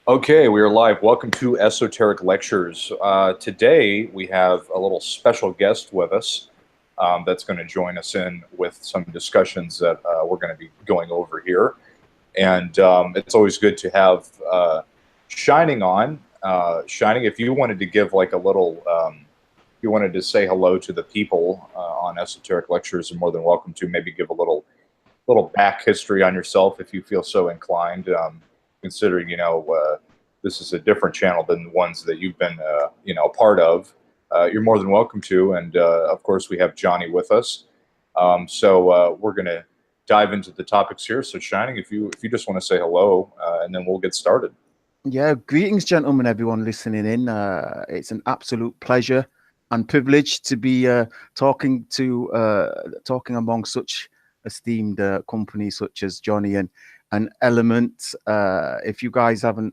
Okay, we are live. Welcome to Esoteric Lectures. Today we have a little special guest with us that's going to join us in with some discussions that we're going to be going over here. And it's always good to have Shining on. Shining, if you wanted to give like a little, if you wanted to say hello to the people on Esoteric Lectures, you're more than welcome to maybe give a little back history on yourself if you feel so inclined. Considering this is a different channel than the ones that you've been a part of, you're more than welcome to. And of course, we have Johnny with us. So we're going to dive into the topics here. So Shining, if you just want to say hello, and then we'll get started. Yeah, greetings, gentlemen, everyone listening in. It's an absolute pleasure and privilege to be talking among such esteemed companies such as Johnny and Element. If you guys haven't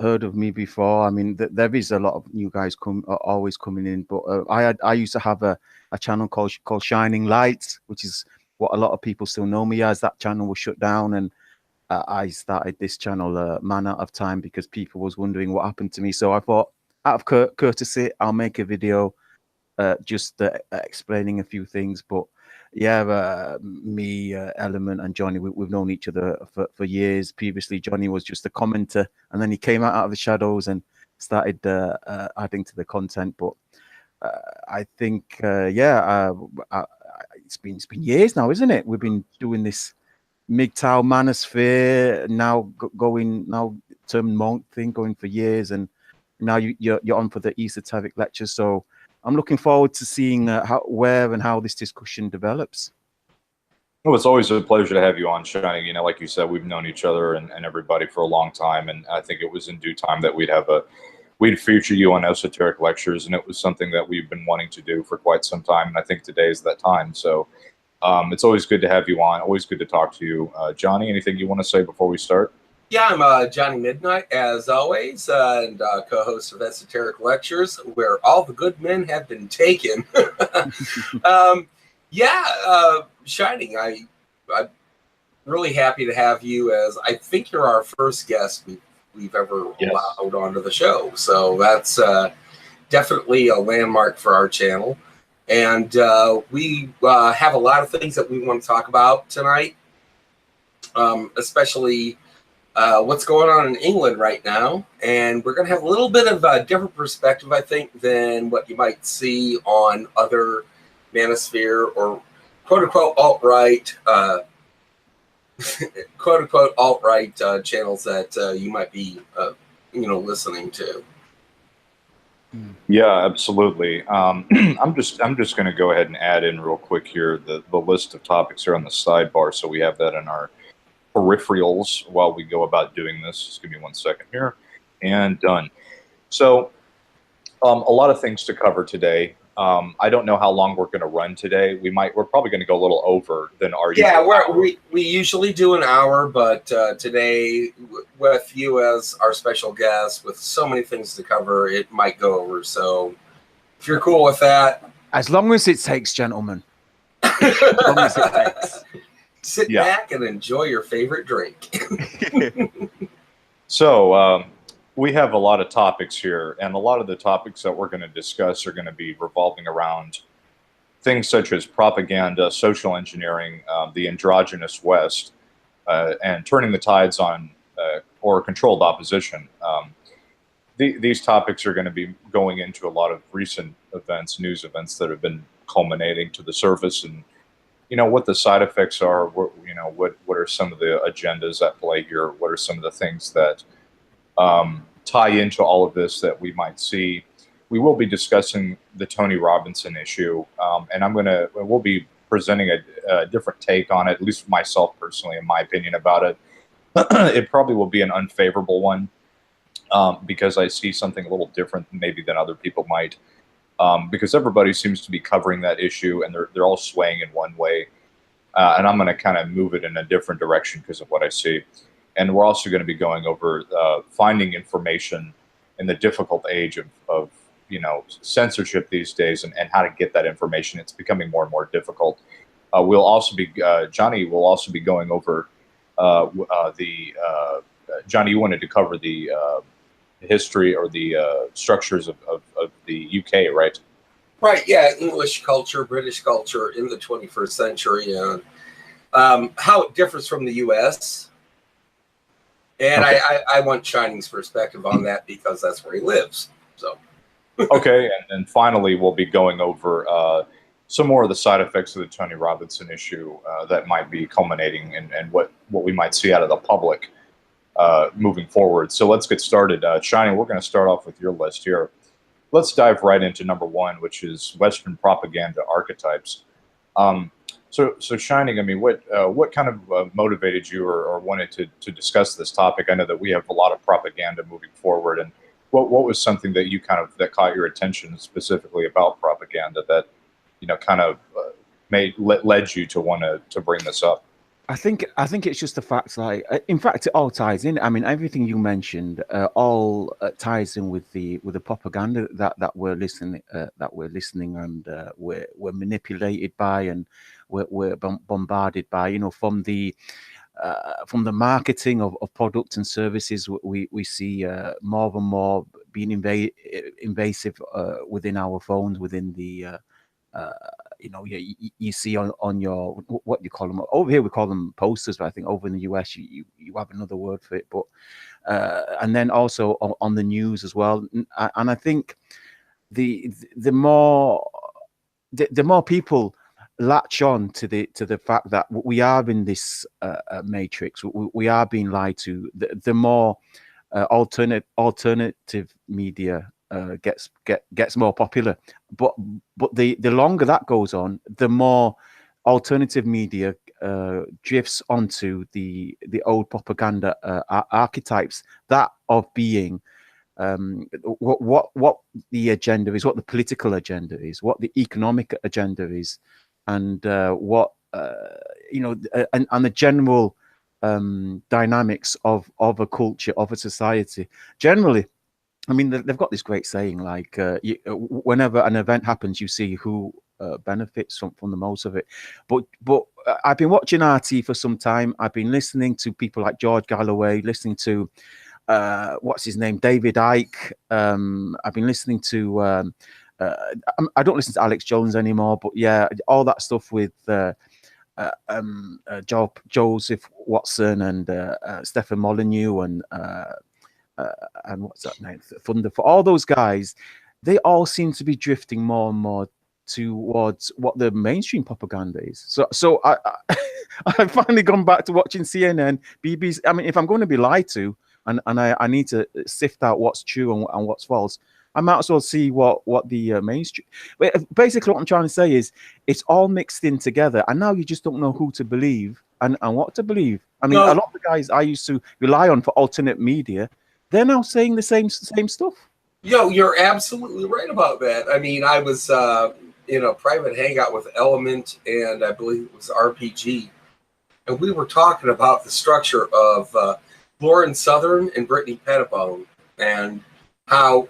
heard of me before, I mean, there is a lot of new guys always coming in, but I used to have a channel called Shining Lights, which is what a lot of people still know me as. That channel was shut down, and I started this channel man out of time because people was wondering what happened to me. So I thought, out of courtesy, I'll make a video just explaining a few things. But yeah, me, Element, and Johnny, we've known each other for years. Previously, Johnny was just a commenter, and then he came out of the shadows and started adding to the content. But I think, it's been years now, isn't it? We've been doing this MGTOW manosphere term monk thing going for years, and now you're on for the Esoteric Lectures. So I'm looking forward to seeing where and how this discussion develops. Well, it's always a pleasure to have you on, Shining. Like you said, we've known each other and everybody for a long time, and I think it was in due time that we'd feature you on Esoteric Lectures, and it was something that we've been wanting to do for quite some time, and I think today is that time. So it's always good to have you on, always good to talk to you. Johnny, anything you want to say before we start? Yeah, I'm Johnny Midnight, as always, and co-host of Esoteric Lectures, where all the good men have been taken. Shining, I'm really happy to have you, as I think you're our first guest we've ever allowed onto the show. So that's definitely a landmark for our channel. And we have a lot of things that we want to talk about tonight, especially what's going on in England right now. And we're going to have a little bit of a different perspective, I think, than what you might see on other manosphere or quote-unquote alt-right channels that you might be listening to. Yeah, absolutely. I'm just going to go ahead and add in real quick here the list of topics here on the sidebar, so we have that in our peripherals while we go about doing this. Just give me 1 second here, and done. So, a lot of things to cover today. I don't know how long we're going to run today. We're probably going to go a little over than our usual hour. We usually do an hour, but today, with you as our special guest, with so many things to cover, it might go over. So if you're cool with that. As long as it takes, gentlemen. As long as it takes. Sit back and enjoy your favorite drink. So, we have a lot of topics here, and a lot of the topics that we're going to discuss are going to be revolving around things such as propaganda, social engineering, the androgynous West, and turning the tides on or controlled opposition. These topics are going to be going into a lot of recent events, news events that have been culminating to the surface, and what the side effects are. What are some of the agendas at play here? What are some of the things that tie into all of this that we might see? We will be discussing the Tony Robinson issue, and we'll be presenting a different take on it, at least myself personally, in my opinion about it. It probably will be an unfavorable one because I see something a little different maybe than other people might, because everybody seems to be covering that issue, and they're all swaying in one way, and I'm going to kind of move it in a different direction because of what I see. And we're also going to be going over finding information in the difficult age of censorship these days, and how to get that information. It's becoming more and more difficult. We'll also be Johnny will also be going over the Johnny, you wanted to cover the history or the structures of the UK, right? Right, yeah, English culture, British culture in the 21st century, and how it differs from the U.S. And Okay. I want Shining's perspective on that because that's where he lives. So. Okay, and then finally we'll be going over some more of the side effects of the Tony Robinson issue that might be culminating and what we might see out of the public moving forward. So let's get started. Shining, we're going to start off with your list here. Let's dive right into number one, which is Western propaganda archetypes. So Shining, I mean, what kind of motivated you or wanted to discuss this topic? I know that we have a lot of propaganda moving forward, and what was something that you that caught your attention specifically about propaganda that kind of led you to want to bring this up? I think it's just the fact, like, in fact, it all ties in. I mean, everything you mentioned all ties in with the propaganda that we're listening and we're manipulated by, and we're bombarded by. From the marketing of products and services, we see more and more being invasive within our phones, within the you see on your, what you call them over here, we call them posters, but I think over in the US you have another word for it. But and then also on the news as well. And I think the more people latch on to the fact that we are in this matrix, we are being lied to, the more alternative media gets more popular. But the longer that goes on, the more alternative media drifts onto the old propaganda archetypes, that of being what the agenda is, what the political agenda is, what the economic agenda is, and what and the general dynamics of a culture, of a society generally. I mean, they've got this great saying, like, whenever an event happens, you see who benefits from the most of it. But I've been watching RT for some time. I've been listening to people like George Galloway, listening to what's his name, David Icke. I've been listening to I don't listen to Alex Jones anymore, but yeah, all that stuff with Joseph Watson and Stephen Molyneux and what's that name, Thunder, for all those guys. They all seem to be drifting more and more towards what the mainstream propaganda is. So I've finally gone back to watching CNN, BBC. I mean, if I'm going to be lied to, and I need to sift out what's true and what's false, I might as well see what the mainstream. Basically, what I'm trying to say is it's all mixed in together, and now you just don't know who to believe and what to believe. I mean, a lot of the guys I used to rely on for alternate media, they're now saying the same stuff. You're absolutely right about that. I mean, I was in a private hangout with Element and I believe it was RPG, and we were talking about the structure of Lauren Southern and Brittany Pettibone and how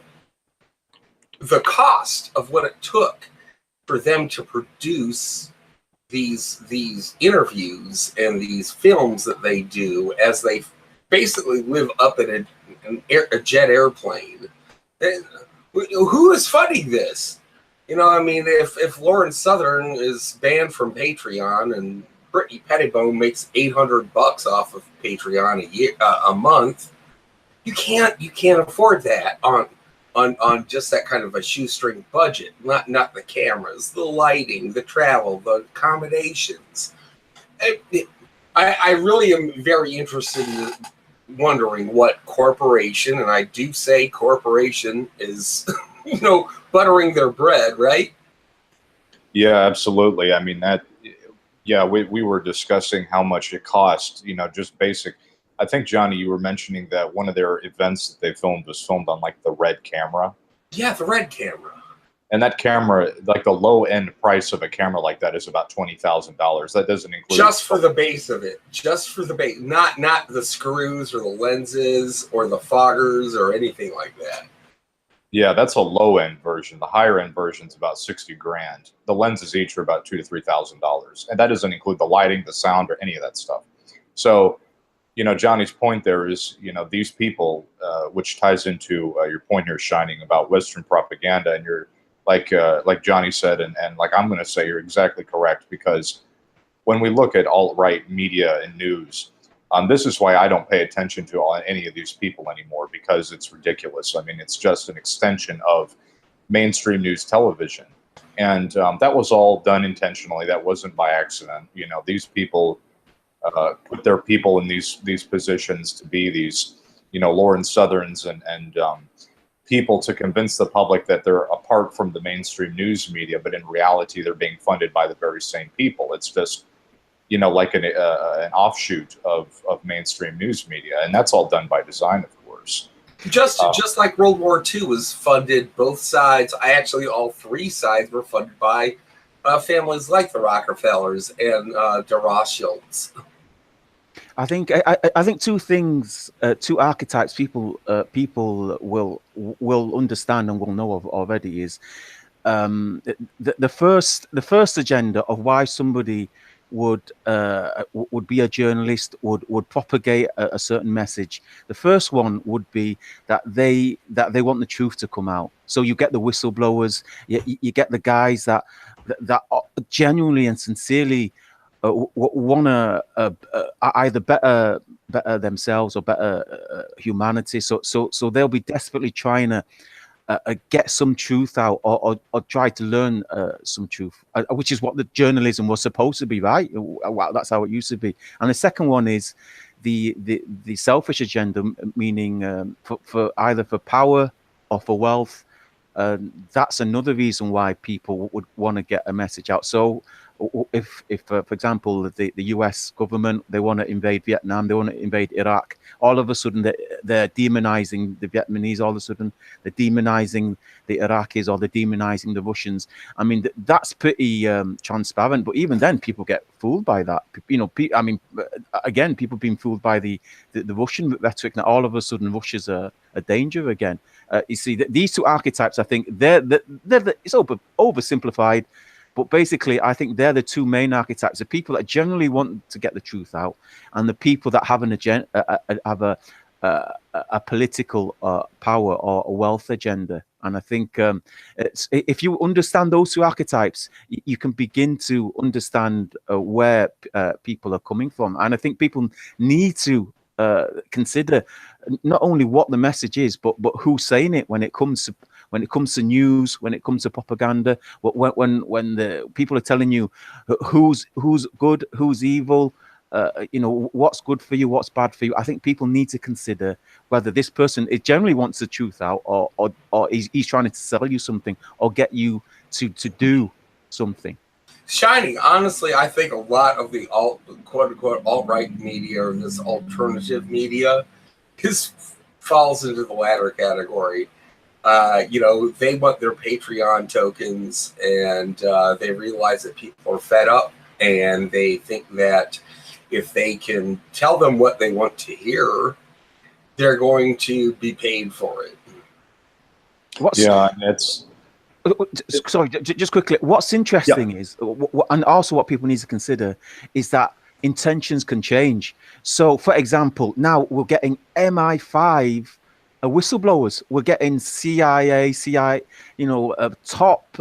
the cost of what it took for them to produce these interviews and these films that they do, as they basically live up in a jet airplane. Who is funding this? I mean, if Lauren Southern is banned from Patreon and Brittany Pettibone makes $800 off of Patreon a month, you can't afford that on just that kind of a shoestring budget. Not the cameras, the lighting, the travel, the accommodations. I really am very interested in wondering what corporation, and I do say corporation, is buttering their bread, right? Yeah, absolutely. I mean, we were discussing how much it cost, just basic. I think, Johnny, you were mentioning that one of their events that they filmed was filmed on like the Red camera. Yeah, the Red camera. And that camera, like the low end price of a camera like that is about $20,000. That doesn't include just for the base of it, just for the base, not the screws or the lenses or the foggers or anything like that. Yeah, that's a low end version. The higher end version is about $60,000. The lenses each are about $2,000 to $3,000, and that doesn't include the lighting, the sound, or any of that stuff. So, Johnny's point there is, these people, which ties into your point here, Shining, about Western propaganda, and you're like Johnny said, and like I'm going to say, you're exactly correct, because when we look at alt-right media and news, this is why I don't pay attention to any of these people anymore, because it's ridiculous. I mean, it's just an extension of mainstream news television. And that was all done intentionally. That wasn't by accident. These people put their people in these positions to be these, Lauren Southerns and people to convince the public that they're apart from the mainstream news media, but in reality, they're being funded by the very same people. It's just, like an offshoot of mainstream news media, and that's all done by design, of course. Just like World War II was funded, both sides, all three sides were funded by families like the Rockefellers and the Rothschilds. I think two things, two archetypes people will understand and will know of already is the first agenda of why somebody would be a journalist, would propagate a certain message. The first one would be that they want the truth to come out. So you get the whistleblowers, you get the guys that genuinely and sincerely want to either better themselves or better humanity. So they'll be desperately trying to get some truth out, or try to learn some truth, which is what the journalism was supposed to be, right? Wow, that's how it used to be. And the second one is the selfish agenda, meaning for either for power or for wealth. That's another reason why people would want to get a message out. So if for example, the US government, they want to invade Vietnam, they want to invade Iraq, all of a sudden they're demonizing the Vietnamese, all of a sudden they're demonizing the Iraqis, or they're demonizing the Russians. I mean, that's pretty transparent, but even then people get fooled by that. Again, people being fooled by the Russian rhetoric. Now all of a sudden Russia's a danger again. You see, these two archetypes, I think it's oversimplified, but basically, I think they're the two main archetypes: the people that generally want to get the truth out, and the people that have an agenda, have a political power or a wealth agenda. And I think if you understand those two archetypes, you can begin to understand where people are coming from. And I think people need to consider not only what the message is, but who's saying it when it comes to news, when it comes to propaganda, when the people are telling you who's good, who's evil, what's good for you, what's bad for you. I think people need to consider whether this person generally wants the truth out, or he's trying to sell you something or get you to do something. Shining, honestly, I think a lot of the quote-unquote alt-right media, or this alternative media, falls into the latter category. They want their Patreon tokens, and they realize that people are fed up, and they think that if they can tell them what they want to hear, they're going to be paid for it. Sorry, just quickly. What's interesting is, and also what people need to consider, is that intentions can change. So, for example, now we're getting MI5 whistleblowers. We're getting CIA, top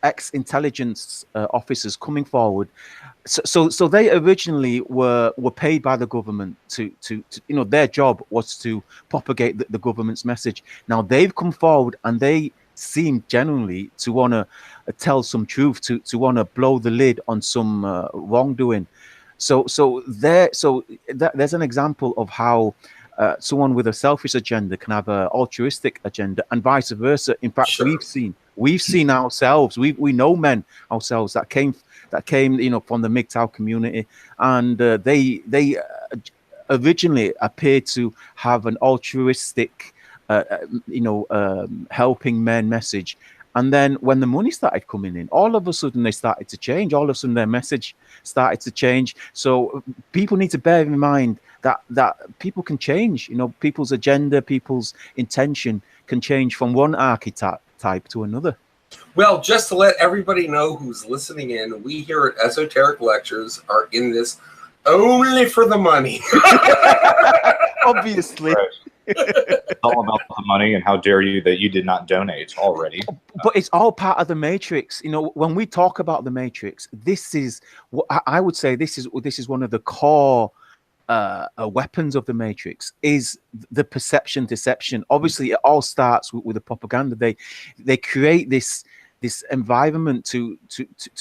ex-intelligence officers coming forward. So they originally were paid by the government to their job was to propagate the government's message. Now they've come forward and they seem genuinely to want to tell some truth, to want to blow the lid on some wrongdoing. So there's an example of how someone with a selfish agenda can have an altruistic agenda, and vice versa. In fact, sure. we've seen ourselves. We know men ourselves that came from the MGTOW community, and they originally appeared to have an altruistic helping men message. And then when the money started coming in, all of a sudden they started to change. All of a sudden their message started to change. So people need to bear in mind that people can change. People's agenda, people's intention can change from one archetype to another. Well, just to let everybody know who's listening in, we here at Esoteric Lectures are in this only for the money. Obviously. Right. It's all about the money, and how dare you that you did not donate already. But it's all part of the matrix. You know, when we talk about the matrix, this is what I would say. This is one of the core weapons of the matrix, is the perception deception. Obviously, it all starts with the propaganda. They create this environment to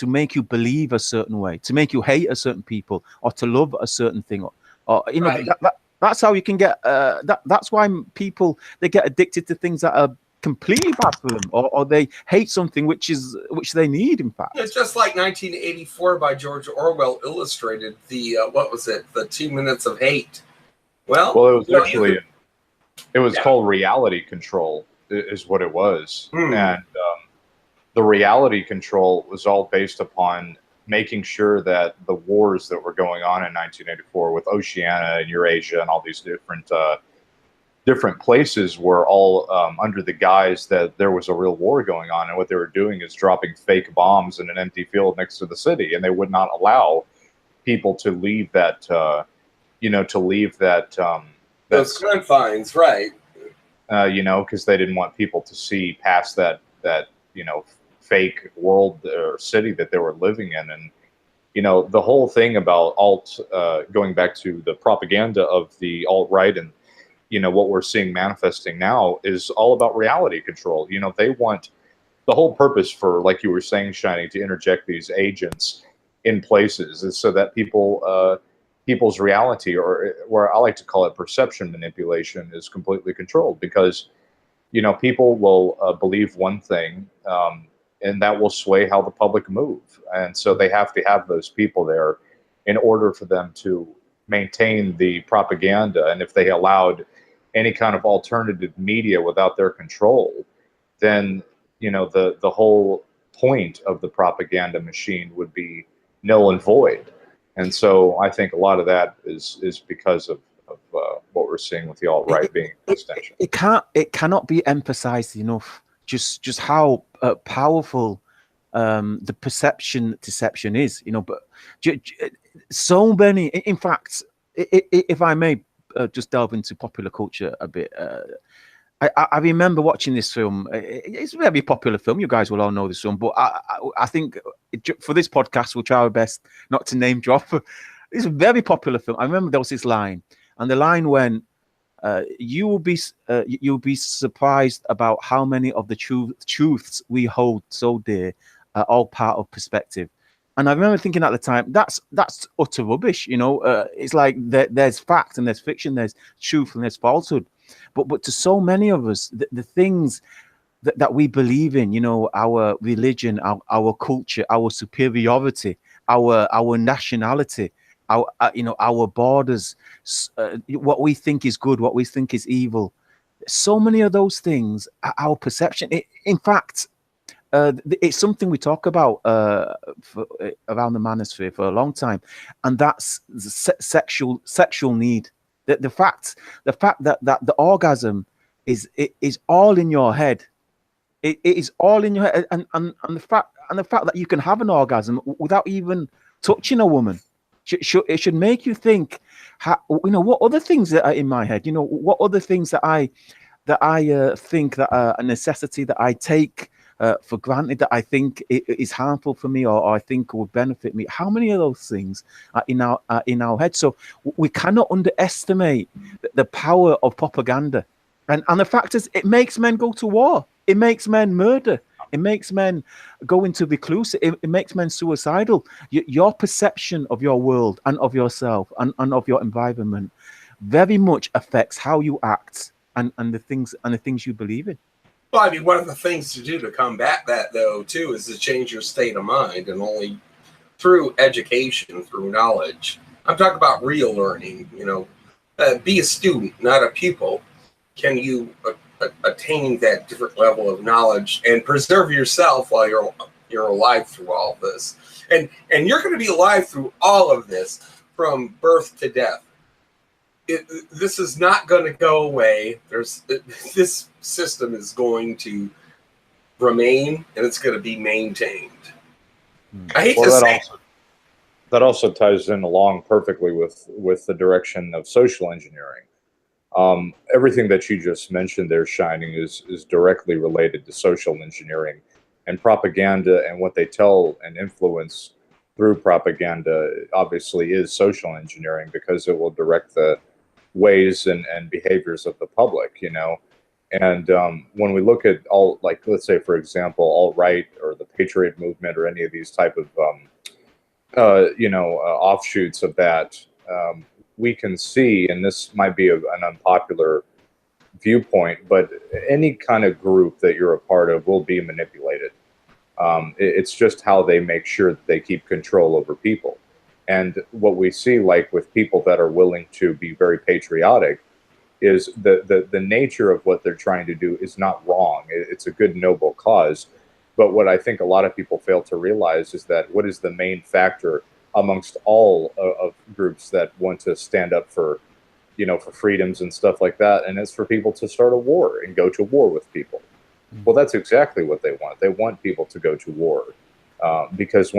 make you believe a certain way, to make you hate a certain people, or to love a certain thing, or you know, Right. that's how you can get that's why people, they get addicted to things that are completely bad for them, or they hate something which they need, in fact. It's just like 1984 by George Orwell illustrated the what was it, the 2 Minutes of Hate. Well, it was actually it was called reality control, is what it was. And the reality control was all based upon making sure that the wars that were going on in 1984 with Oceania and Eurasia and all these different places were all under the guise that there was a real war going on, and what they were doing is dropping fake bombs in an empty field next to the city, and they would not allow people to leave that those confines, right? Because they didn't want people to see past that fake world or city that they were living in. And the whole thing about going back to the propaganda of the alt-right, and what we're seeing manifesting now, is all about reality control. They want, the whole purpose for, like you were saying, Shining, to interject these agents in places is so that people's reality, or where I like to call it perception manipulation, is completely controlled, because people will believe one thing, and that will sway how the public move. And so they have to have those people there in order for them to maintain the propaganda. And if they allowed any kind of alternative media without their control, then the whole point of the propaganda machine would be null and void. And so I think a lot of that is because of what we're seeing with the alt-right being an extension. It cannot be emphasized enough just how powerful the perception deception is. But so many, in fact, if I may just delve into popular culture a bit. I remember watching this film. It's a very popular film. You guys will all know this film, but I think for this podcast, we'll try our best not to name drop. It's a very popular film. I remember there was this line, and the line went, you'll be surprised about how many of the truths we hold so dear are all part of perspective. And I remember thinking at the time, that's utter rubbish. It's like there's fact and there's fiction, there's truth and there's falsehood. But to so many of us, the things that we believe in, our religion, our culture, our superiority, our nationality, our borders, what we think is good, what we think is evil. So many of those things are our perception. In fact, it's something we talk about around the manosphere for a long time, and that's sexual need. The fact that the orgasm is all in your head. It is all in your head, and the fact that you can have an orgasm without even touching a woman. It should make you think, what other things that are in my head? What other things that I think that are a necessity, that I take for granted, that I think is harmful for me, or I think will benefit me. How many of those things are in our head? So we cannot underestimate the power of propaganda, and the fact is, it makes men go to war. It makes men murder. It makes men go into recluse. It makes men suicidal. Your perception of your world and of yourself and of your environment very much affects how you act and the things you believe in. Well, I mean, one of the things to do to combat that, though, too, is to change your state of mind, and only through education, through knowledge. I'm talking about real learning. Be a student, not a pupil. Can you attain that different level of knowledge and preserve yourself while you're alive through all of this? And you're going to be alive through all of this from birth to death. This is not going to go away. This system is going to remain, and it's going to be maintained. I hate to say. that also ties in along perfectly with the direction of social engineering. Everything that you just mentioned there, Shining, is directly related to social engineering and propaganda, and what they tell and influence through propaganda obviously is social engineering, because it will direct the ways and behaviors of the public, you know. And when we look at all, like, let's say, for example, alt-right or the Patriot movement or any of these type of offshoots of that, we can see, and this might be an unpopular viewpoint, but any kind of group that you're a part of will be manipulated. It's just how they make sure that they keep control over people. And what we see, like with people that are willing to be very patriotic, is the nature of what they're trying to do is not wrong. It's a good, noble cause. But what I think a lot of people fail to realize is that what is the main factor amongst all of groups that want to stand up for, you know, for freedoms and stuff like that, and it's for people to start a war and go to war with people. Well, that's exactly what they want. They want people to go to war, because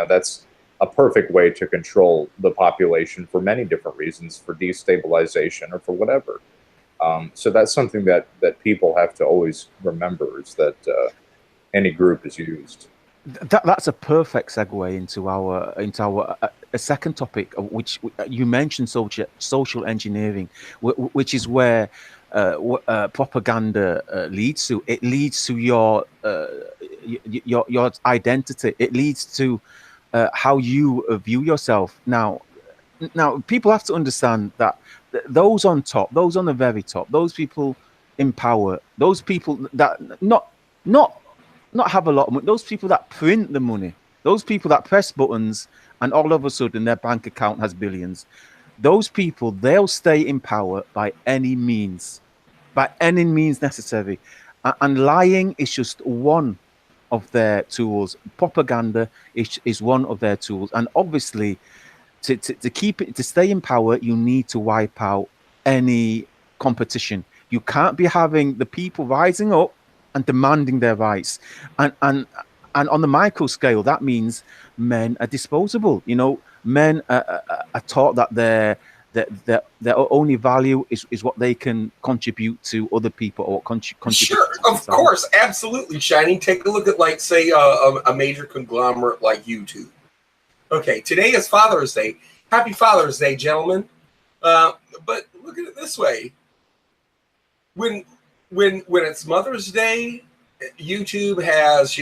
that's a perfect way to control the population for many different reasons, for destabilization or for whatever. So that's something that people have to always remember, is that any group is used. That's a perfect segue into our a second topic, which you mentioned, social engineering, which is where propaganda leads to. It leads to your identity. It leads to how you view yourself. Now, people have to understand that those on top, those on the very top, those people in power, those people that not have a lot of money, those people that print the money, those people that press buttons and all of a sudden their bank account has billions, those people, they'll stay in power by any means necessary. And lying is just one of their tools. Propaganda is one of their tools. And obviously, to keep it, to stay in power, you need to wipe out any competition. You can't be having the people rising up and demanding their rights. And on the micro scale, that means men are disposable. You know, men are taught that their only value is what they can contribute to other people, or contribute. Sure, of course, absolutely, Shining. Take a look at, like, say, a major conglomerate like YouTube. Okay, today is Father's Day. Happy Father's Day, gentlemen. But look at it this way: when it's Mother's Day, YouTube has,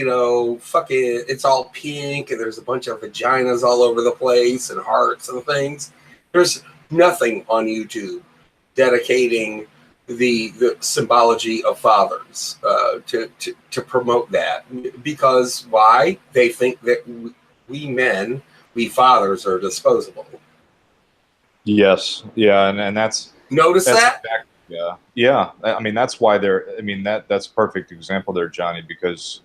fucking, it's all pink and there's a bunch of vaginas all over the place and hearts and things. There's nothing on YouTube dedicating the symbology of fathers to promote that. Because why? They think that we fathers are disposable. Yes. Yeah. And that's, notice that? Exactly, yeah. Yeah. I mean, that's why that's a perfect example there, Johnny, because,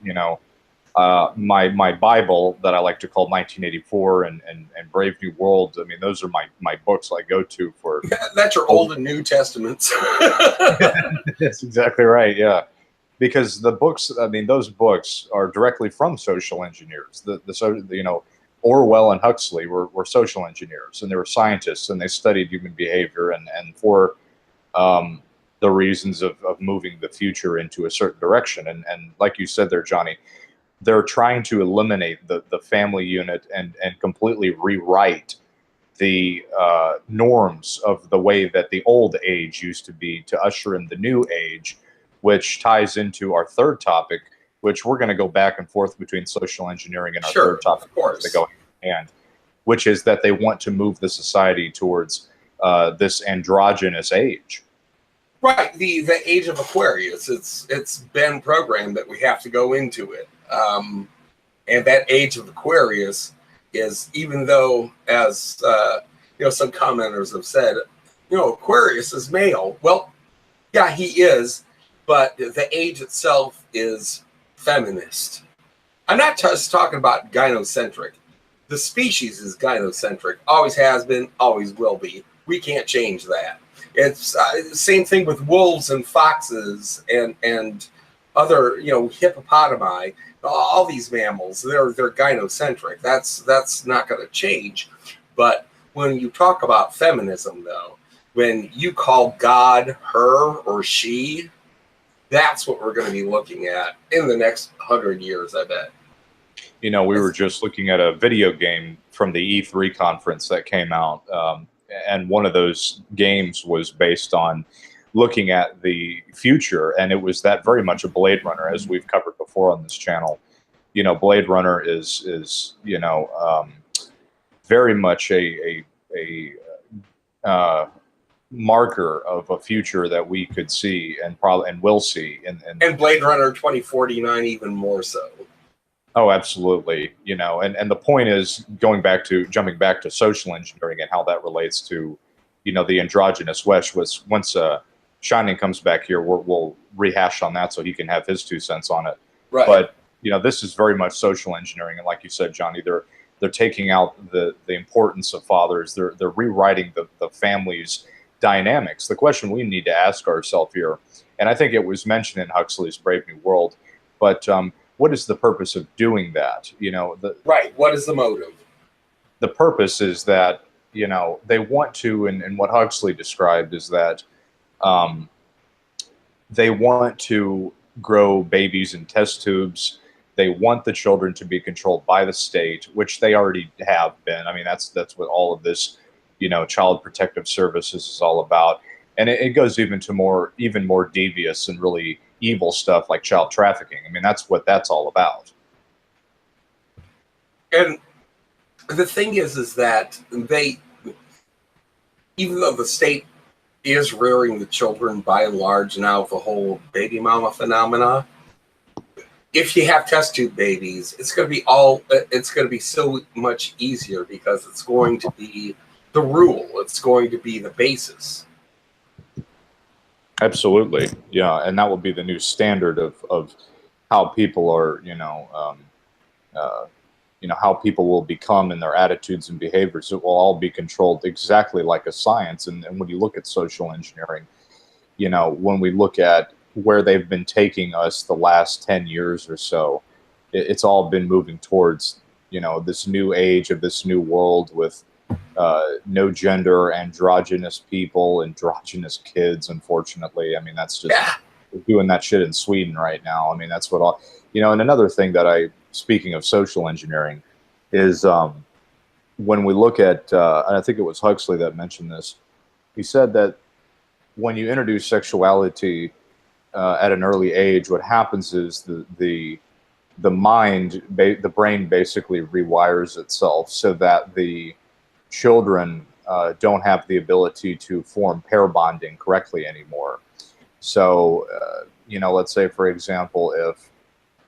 my Bible that I like to call 1984 and Brave New World. I mean, those are my books I go to for. That's your Old and New Testaments. That's exactly right. Yeah. Because the books, I mean, those books are directly from social engineers. Orwell and Huxley were social engineers, and they were scientists, and they studied human behavior and for the reasons of moving the future into a certain direction. And like you said there, Johnny, they're trying to eliminate the family unit and completely rewrite the norms of the way that the old age used to be, to usher in the new age, which ties into our third topic, which we're going to go back and forth between social engineering and our third topic. Of course. They go hand in hand, which is that they want to move the society towards this androgynous age. Right, the age of Aquarius. It's been programmed that we have to go into it, and that age of Aquarius is, even though, as some commenters have said, Aquarius is male. Well, yeah, he is, but the age itself is feminist. I'm not just talking about gynocentric. The species is gynocentric, always has been, always will be. We can't change that. It's the same thing with wolves and foxes and other hippopotami. all these mammals, they're gynocentric. That's not going to change. But when you talk about feminism, though, when you call God her or she, that's what we're going to be looking at in the next 100 years, I bet. You know, we were just looking at a video game from the E3 conference that came out, and one of those games was based on looking at the future, and it was that very much a Blade Runner, as we've covered before on this channel. You know, Blade Runner is you know, very much a marker of a future that we could see and probably and will see, and Blade Runner 2049 even more so. Oh, absolutely. You know, and the point is jumping back to social engineering and how that relates to, you know, the androgynous West. Once Shining comes back here, we'll rehash on that so he can have his 2 cents on it. Right. But you know, this is very much social engineering, and like you said, Johnny, they're taking out the importance of fathers. They're rewriting the family's dynamics. The question we need to ask ourselves here, and I think it was mentioned in Huxley's Brave New World, but what is the purpose of doing that? You know, right. What is the motive? The purpose is that, you know, they want to, and what Huxley described is that they want to grow babies in test tubes. They want the children to be controlled by the state, which they already have been. I mean, that's what all of this, you know, Child Protective Services is all about. And it goes even more devious and really evil stuff like child trafficking. I mean, that's what that's all about. And the thing is that they, even though the state is rearing the children by and large now, the whole baby mama phenomena, if you have test tube babies, it's going to be so much easier because it's going to be the rule. It's going to be the basis. Absolutely, yeah, and that will be the new standard of how people are, how people will become in their attitudes and behaviors. It will all be controlled exactly like a science. And when you look at social engineering, you know, when we look at where they've been taking us the last 10 years or so, it's all been moving towards, you know, this new age of this new world with no gender, androgynous people, androgynous kids, unfortunately. I mean, that's just we're doing that shit in Sweden right now. I mean, that's what all, you know. And another thing that speaking of social engineering, is when we look at, and I think it was Huxley that mentioned this, he said that when you introduce sexuality at an early age, what happens is the mind, the brain basically rewires itself so that the children don't have the ability to form pair bonding correctly anymore. So, you know, let's say, for example, if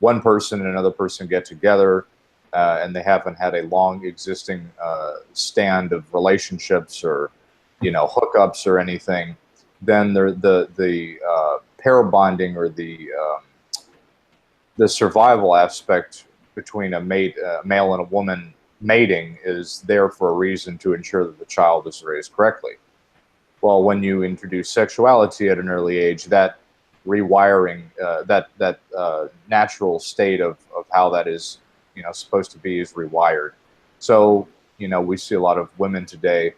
one person and another person get together and they haven't had a long existing stand of relationships or, you know, hookups or anything, then the pair bonding or the survival aspect between a male and a woman mating is there for a reason, to ensure that the child is raised correctly. Well, when you introduce sexuality at an early age, that rewiring, that natural state of how that is, you know, supposed to be, is rewired. So, you know, we see a lot of women today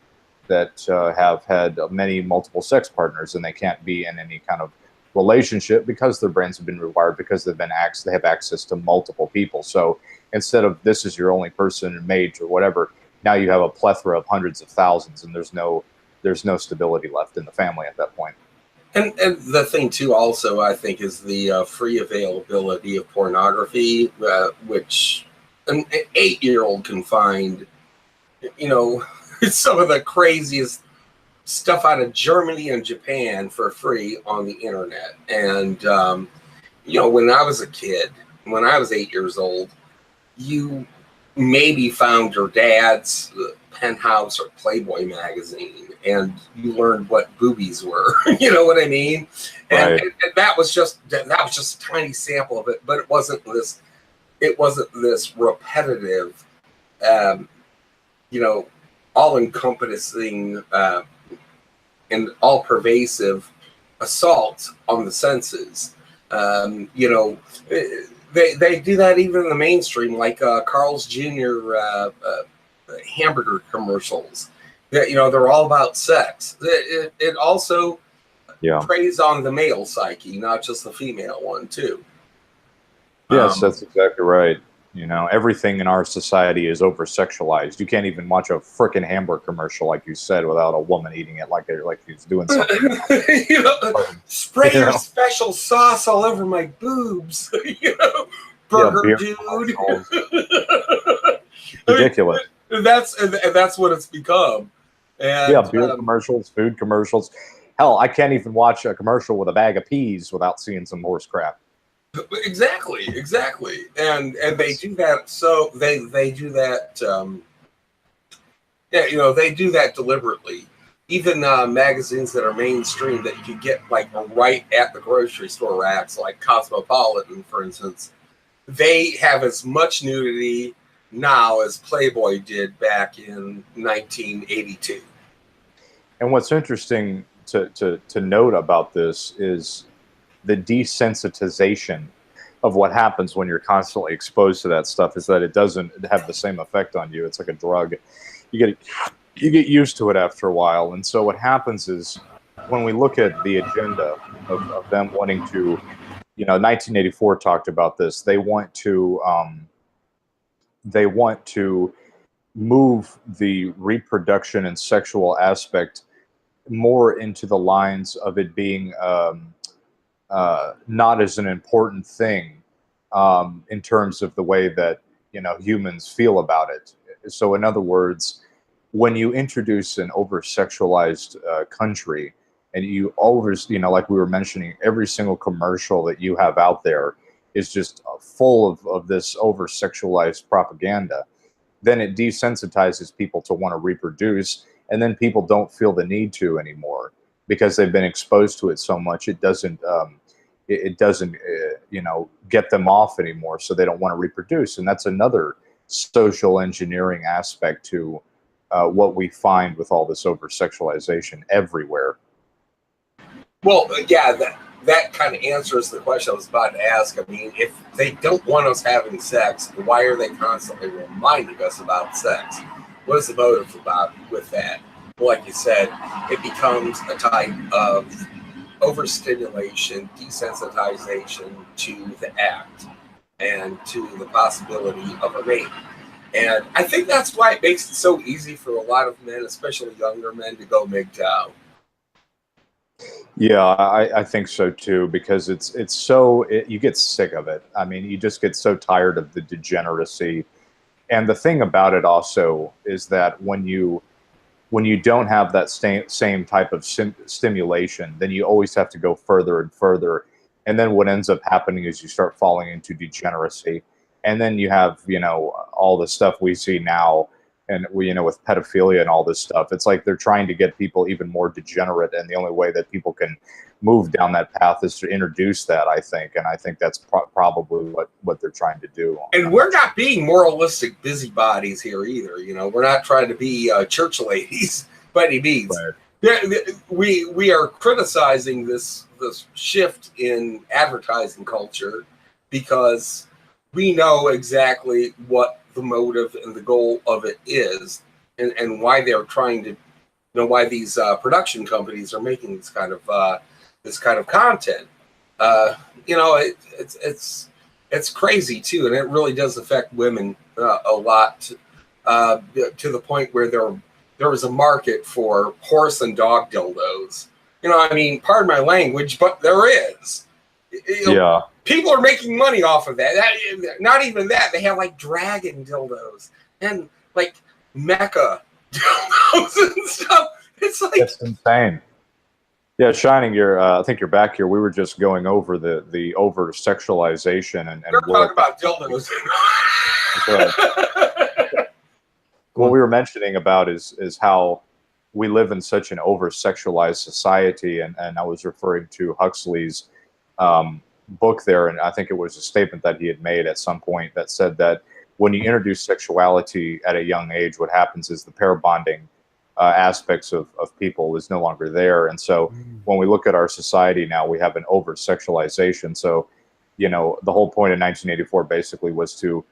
that have had multiple sex partners, and they can't be in any kind of relationship because their brains have been rewired, because they have access to multiple people. So instead of this is your only person and mate or whatever, now you have a plethora of hundreds of thousands, and there's no stability left in the family at that point. And the thing too, also, I think, is the free availability of pornography, which an 8-year-old can find. You know, some of the craziest stuff out of Germany and Japan for free on the internet. And you know, when I was a kid, when I was 8 years old, you maybe found your dad's Penthouse or Playboy magazine, and you learned what boobies were. You know what I mean? Right. And that was just a tiny sample of it, but it wasn't this repetitive, you know, all-encompassing and all-pervasive assault on the senses. You know, they do that even in the mainstream, like Carl's Jr. Hamburger commercials. That, you know, they're all about sex. It also preys on the male psyche, not just the female one too. Yes, that's exactly right. You know, everything in our society is over-sexualized. You can't even watch a frickin' hamburger commercial, like you said, without a woman eating it like she's doing something. You know, spray your special sauce all over my boobs. You know, burger dude. Ridiculous. I mean, that's what it's become. And, beer commercials, food commercials. Hell, I can't even watch a commercial with a bag of peas without seeing some horse crap. Exactly, and they do that. So they do that. You know, they do that deliberately. Even magazines that are mainstream that you get like right at the grocery store racks, like Cosmopolitan, for instance, they have as much nudity now as Playboy did back in 1982. And what's interesting to note about this is the desensitization of what happens when you're constantly exposed to that stuff is that it doesn't have the same effect on you. It's like a drug. You get used to it after a while. And so what happens is when we look at the agenda of them wanting to, you know, 1984 talked about this. They want to move the reproduction and sexual aspect more into the lines of it being not as an important thing in terms of the way that, you know, humans feel about it. So in other words, when you introduce an over-sexualized country and you you know, like we were mentioning, every single commercial that you have out there is just full of this over-sexualized propaganda, then it desensitizes people to want to reproduce, and then people don't feel the need to anymore because they've been exposed to it so much. It doesn't you know, get them off anymore, so they don't want to reproduce. And that's another social engineering aspect to what we find with all this over-sexualization everywhere. Well, yeah, that kind of answers the question I was about to ask. I mean, if they don't want us having sex, why are they constantly reminding us about sex? What is the motive with that? Well, like you said, it becomes a type of overstimulation, desensitization to the act and to the possibility of a rape. And I think that's why it makes it so easy for a lot of men, especially younger men, to go MGTOW. Yeah, I think so too, because you get sick of it. I mean, you just get so tired of the degeneracy. And the thing about it also is that when you don't have that same type of stimulation, then you always have to go further and further. And then what ends up happening is you start falling into degeneracy. And then you have, you know, all the stuff we see now, and you know, with pedophilia and all this stuff. It's like they're trying to get people even more degenerate, and the only way that people can move down that path is to introduce that, I think. And I think that's probably what they're trying to do. And we're not being moralistic busybodies here either. You know, we're not trying to be church ladies by any means. Right. We are criticizing this shift in advertising culture because we know exactly what the motive and the goal of it is, and why they're trying to, you know, why these production companies are making this kind of content. You know, it's crazy too, and it really does affect women a lot, to the point where there was a market for horse and dog dildos. You know, I mean, pardon my language, but there is. You know, yeah. People are making money off of that. Not even that. They have like dragon dildos and like mecha dildos and stuff. It's like, it's insane. Yeah, Shining, I think you're back here. We were just going over the over-sexualization and we're talking about dildos. What we were mentioning about is how we live in such an over-sexualized society, and I was referring to Huxley's book there, and I think it was a statement that he had made at some point that said that when you introduce sexuality at a young age, what happens is the pair bonding aspects of people is no longer there. And so when we look at our society now, we have an over-sexualization. So you know, the whole point of 1984 basically was to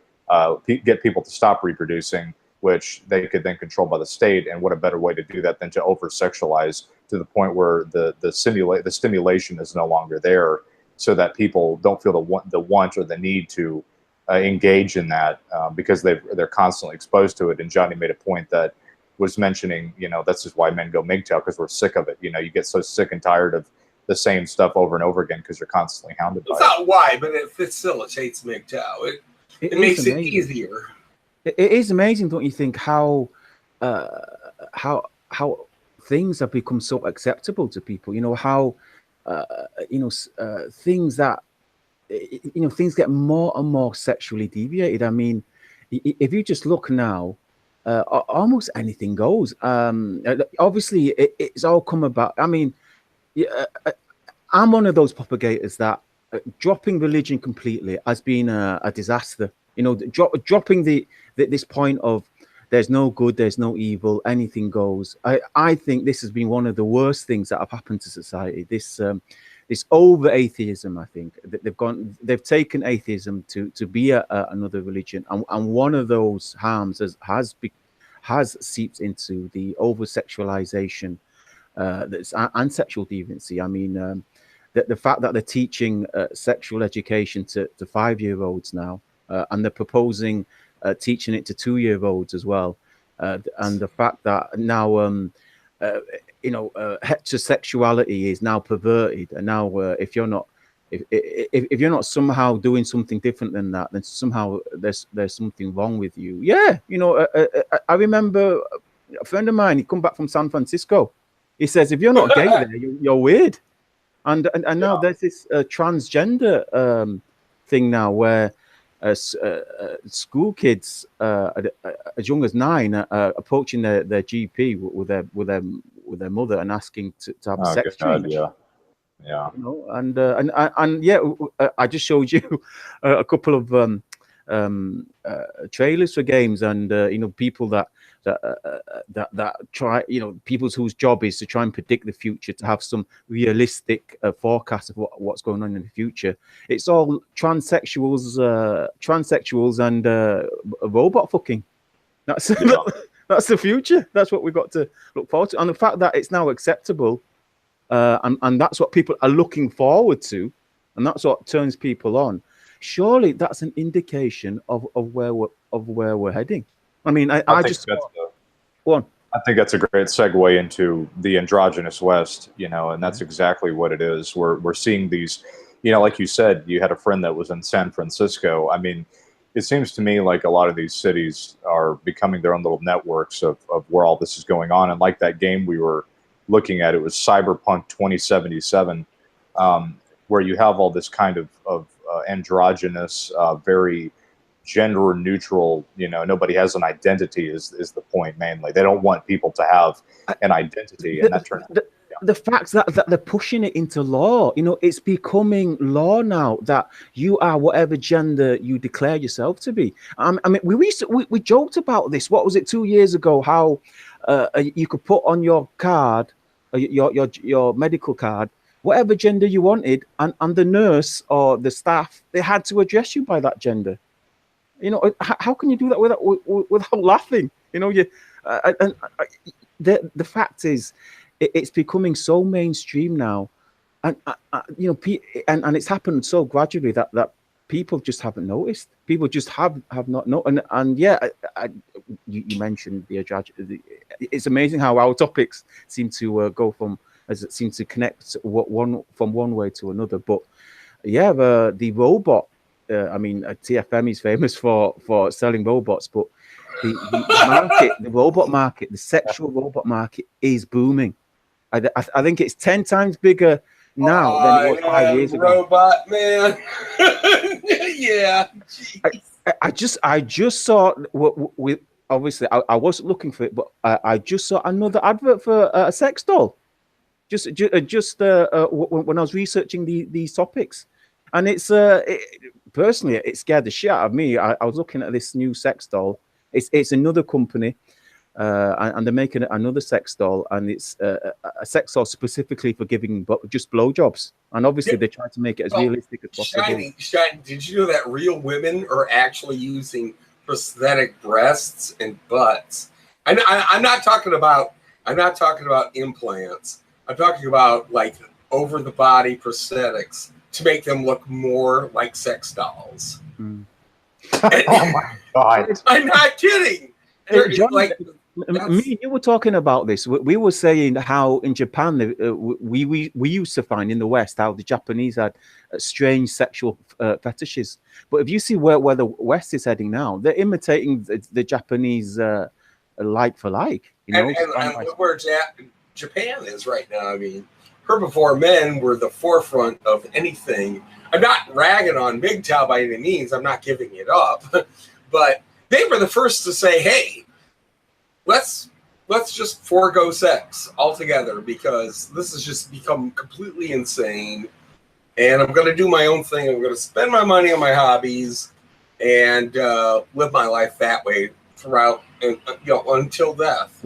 get people to stop reproducing, which they could then control by the state. And what a better way to do that than to over-sexualize to the point where the stimulation is no longer there, so that people don't feel the want or the need to engage in that because they're constantly exposed to it. And Johnny made a point that was mentioning, you know, that's just why men go MGTOW, because we're sick of it. You know, you get so sick and tired of the same stuff over and over again because you're constantly hounded by it. It's not why, but it facilitates MGTOW. It makes it easier. It is amazing, don't you think, how things have become so acceptable to people? You know, how things that things get more and more sexually deviated. I mean, if you just look now, almost anything goes. Obviously, it's all come about. I mean, I'm one of those propagators that dropping religion completely has been a disaster. You know, dropping this point of there's no good, there's no evil, anything goes. I think this has been one of the worst things that have happened to society. This over atheism. I think they've taken atheism to be another religion, and one of those harms has seeped into the over sexualization and sexual deviancy. I mean, the fact that they're teaching sexual education to 5-year-olds now, and they're proposing teaching it to 2-year-olds as well, and the fact that now heterosexuality is now perverted, and now if you're not somehow doing something different than that, then somehow there's something wrong with you. Yeah, you know, I remember a friend of mine. He come back from San Francisco. He says, if you're not gay there, you're weird. And now there's this transgender thing now where school kids as young as 9 approaching their GP with their mother and asking to have a sex change. Yeah. You know, and yeah, I just showed you a couple of trailers for games, and people that try, people whose job is to try and predict the future, to have some realistic forecast of what's going on in the future. It's all transsexuals and robot fucking. That's that's the future. That's what we've got to look forward to. And the fact that it's now acceptable, and that's what people are looking forward to, and that's what turns people on. Surely that's an indication of where we're heading. I mean, I think that's a great segue into the androgynous West, and that's exactly what it is. We're seeing these, like you said, you had a friend that was in San Francisco. I mean, it seems to me like a lot of these cities are becoming their own little networks of where all this is going on. And like that game we were looking at, it was Cyberpunk 2077, where you have all this kind of androgynous, very gender neutral, nobody has an identity is the point mainly. They don't want people to have an identity. And that turns the fact that they're pushing it into law, it's becoming law now that you are whatever gender you declare yourself to be. I mean, we joked about this. What was it, 2 years ago? How you could put on your card, your medical card, whatever gender you wanted, and the nurse or the staff, they had to address you by that gender. How can you do that without laughing? The fact is, it's becoming so mainstream now, and and it's happened so gradually that people just haven't noticed. People just have not known. And yeah, you mentioned the androgynous. It's amazing how our topics seem to seem to connect from one way to another. But yeah, the robot. I mean, TFM is famous for selling robots, but the market, the robot market, the sexual robot market is booming. I think it's 10 times bigger now than it was 5 years ago. Robot man, yeah. I just saw with obviously I wasn't looking for it, but I just saw another advert for a sex doll. Just when I was researching these topics. And it's personally, it scared the shit out of me. I was looking at this new sex doll. It's another company. and they're making another sex doll, and it's a sex doll specifically for giving just blowjobs. And obviously, they try to make it as realistic as possible. Shiny, did you know that real women are actually using prosthetic breasts and butts? I'm not talking about implants. I'm talking about like over the body prosthetics to make them look more like sex dolls. Mm. Oh my God! I'm not kidding. John, me, you were talking about this. We were saying how in Japan, we used to find in the West how the Japanese had strange sexual fetishes. But if you see where the West is heading now, they're imitating the Japanese like for like. And look where Japan is right now. I mean, herbivore men were the forefront of anything. I'm not ragging on MGTOW by any means. I'm not giving it up. But they were the first to say, hey, let's just forego sex altogether because this has just become completely insane. And I'm going to do my own thing. I'm going to spend my money on my hobbies and live my life that way throughout, until death.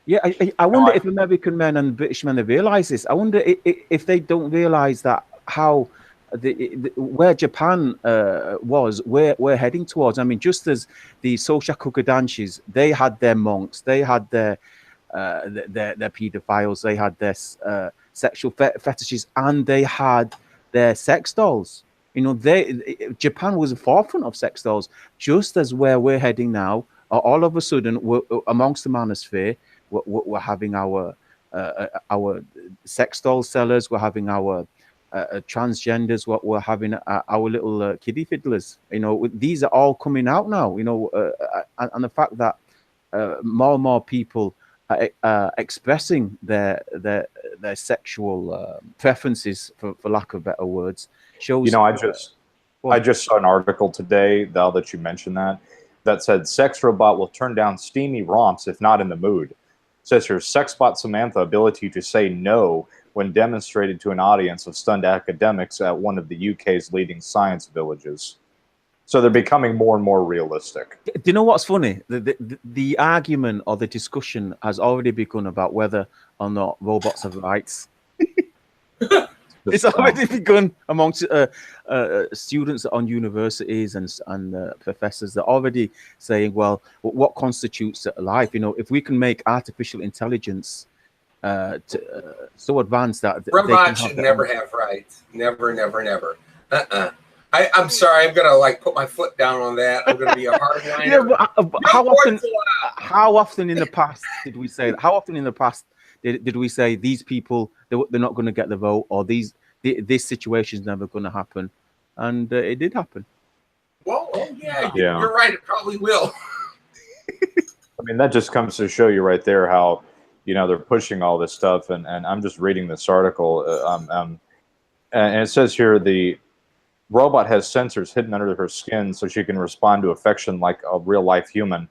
Yeah, I wonder if American men and British men realize this. I wonder if they don't realize that how where Japan was, we're heading towards. I mean, just as the Soushaku Kodanshi's, they had their monks, they had their pedophiles, they had their sexual fetishes, and they had their sex dolls. You know, Japan was the forefront of sex dolls, just as where we're heading now. All of a sudden, we're amongst the manosphere. We're having our sex doll sellers. We're having our transgenders. We're having our little kiddie fiddlers. You know, these are all coming out now. You know, and the fact that more and more people are expressing their sexual preferences, for lack of better words, shows. You know, I just saw an article today, now that you mentioned that said sex robot will turn down steamy romps if not in the mood. It says here, Sexbot Samantha ability to say no when demonstrated to an audience of stunned academics at one of the UK's leading science villages. So they're becoming more and more realistic. Do you know what's funny? The argument or the discussion has already begun about whether or not robots have rights. It's already begun amongst students on universities and professors. They're already saying, well, what constitutes life? You know, if we can make artificial intelligence so advanced that robots should never have rights. Never, never, never. I'm sorry. I'm gonna put my foot down on that. I'm gonna be a hardliner. Yeah, but how often in the past did we say that? How often in the past did we say these people they're not going to get the vote, or this situation is never going to happen? And it did happen. Well, yeah, you're right. It probably will. I mean, that just comes to show you right there how, you know, they're pushing all this stuff. And I'm just reading this article, and it says here the robot has sensors hidden under her skin so she can respond to affection like a real life human.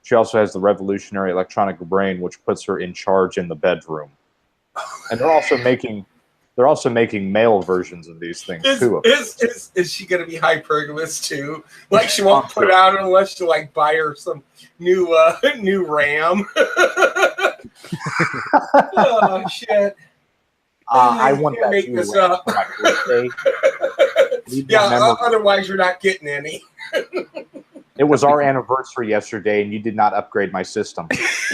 She also has the revolutionary electronic brain, which puts her in charge in the bedroom. And they're also making male versions of these things too. Is she going to be hypergamous too? Like she won't put out unless you buy her some new RAM. Oh shit! I want that make this up. Yeah, otherwise you're not getting any. It was our anniversary yesterday, and you did not upgrade my system.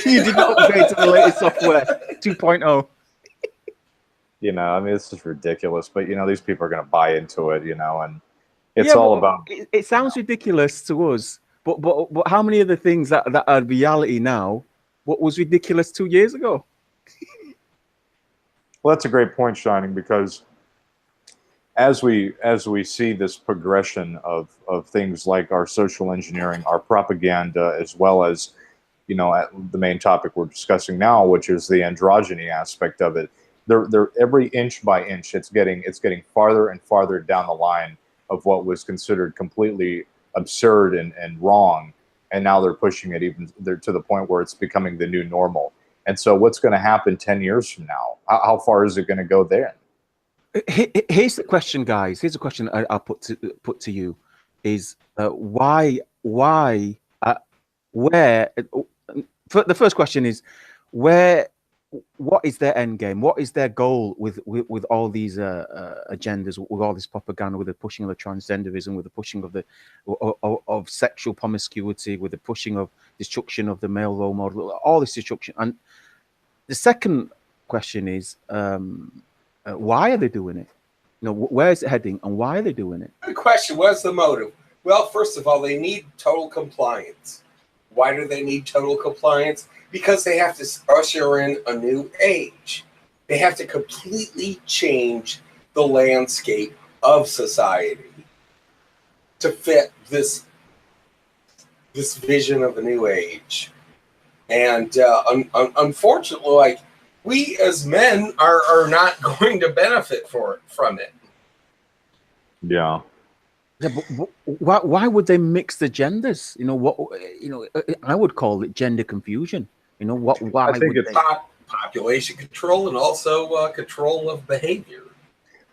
You did not upgrade to the latest software, 2.0. You know, I mean, this is ridiculous. But, you know, these people are going to buy into it, you know, and it's all about... It sounds ridiculous to us, but how many of the things that are reality now, what was ridiculous 2 years ago? Well, that's a great point, Shining, because as we see this progression of things like our social engineering, our propaganda, as well as, you know, the main topic we're discussing now, which is the androgyny aspect of it, they're every inch by inch, it's getting farther and farther down the line of what was considered completely absurd and wrong, and now they're pushing it to the point where it's becoming the new normal. And so, what's going to happen 10 years from now? How far is it going to go there? Here's the question, guys. Here's a question I'll put to you: is why where the first question is, what is their end game? What is their goal with all these agendas, with all this propaganda, with the pushing of the transgenderism, with the pushing of the of sexual promiscuity, with the pushing of destruction of the male role model, all this destruction? And the second question is, why are they doing it? You know, where is it heading, and why are they doing it? Good question. What's the motive? Well, first of all, they need total compliance. Why do they need total compliance? Because they have to usher in a new age. They have to completely change the landscape of society to fit this vision of a new age. And unfortunately, like, we as men are not going to benefit from it. Yeah. Yeah, but why would they mix the genders? You know what? You know, I would call it gender confusion. You know what? Why? I think would it's population control and also control of behavior.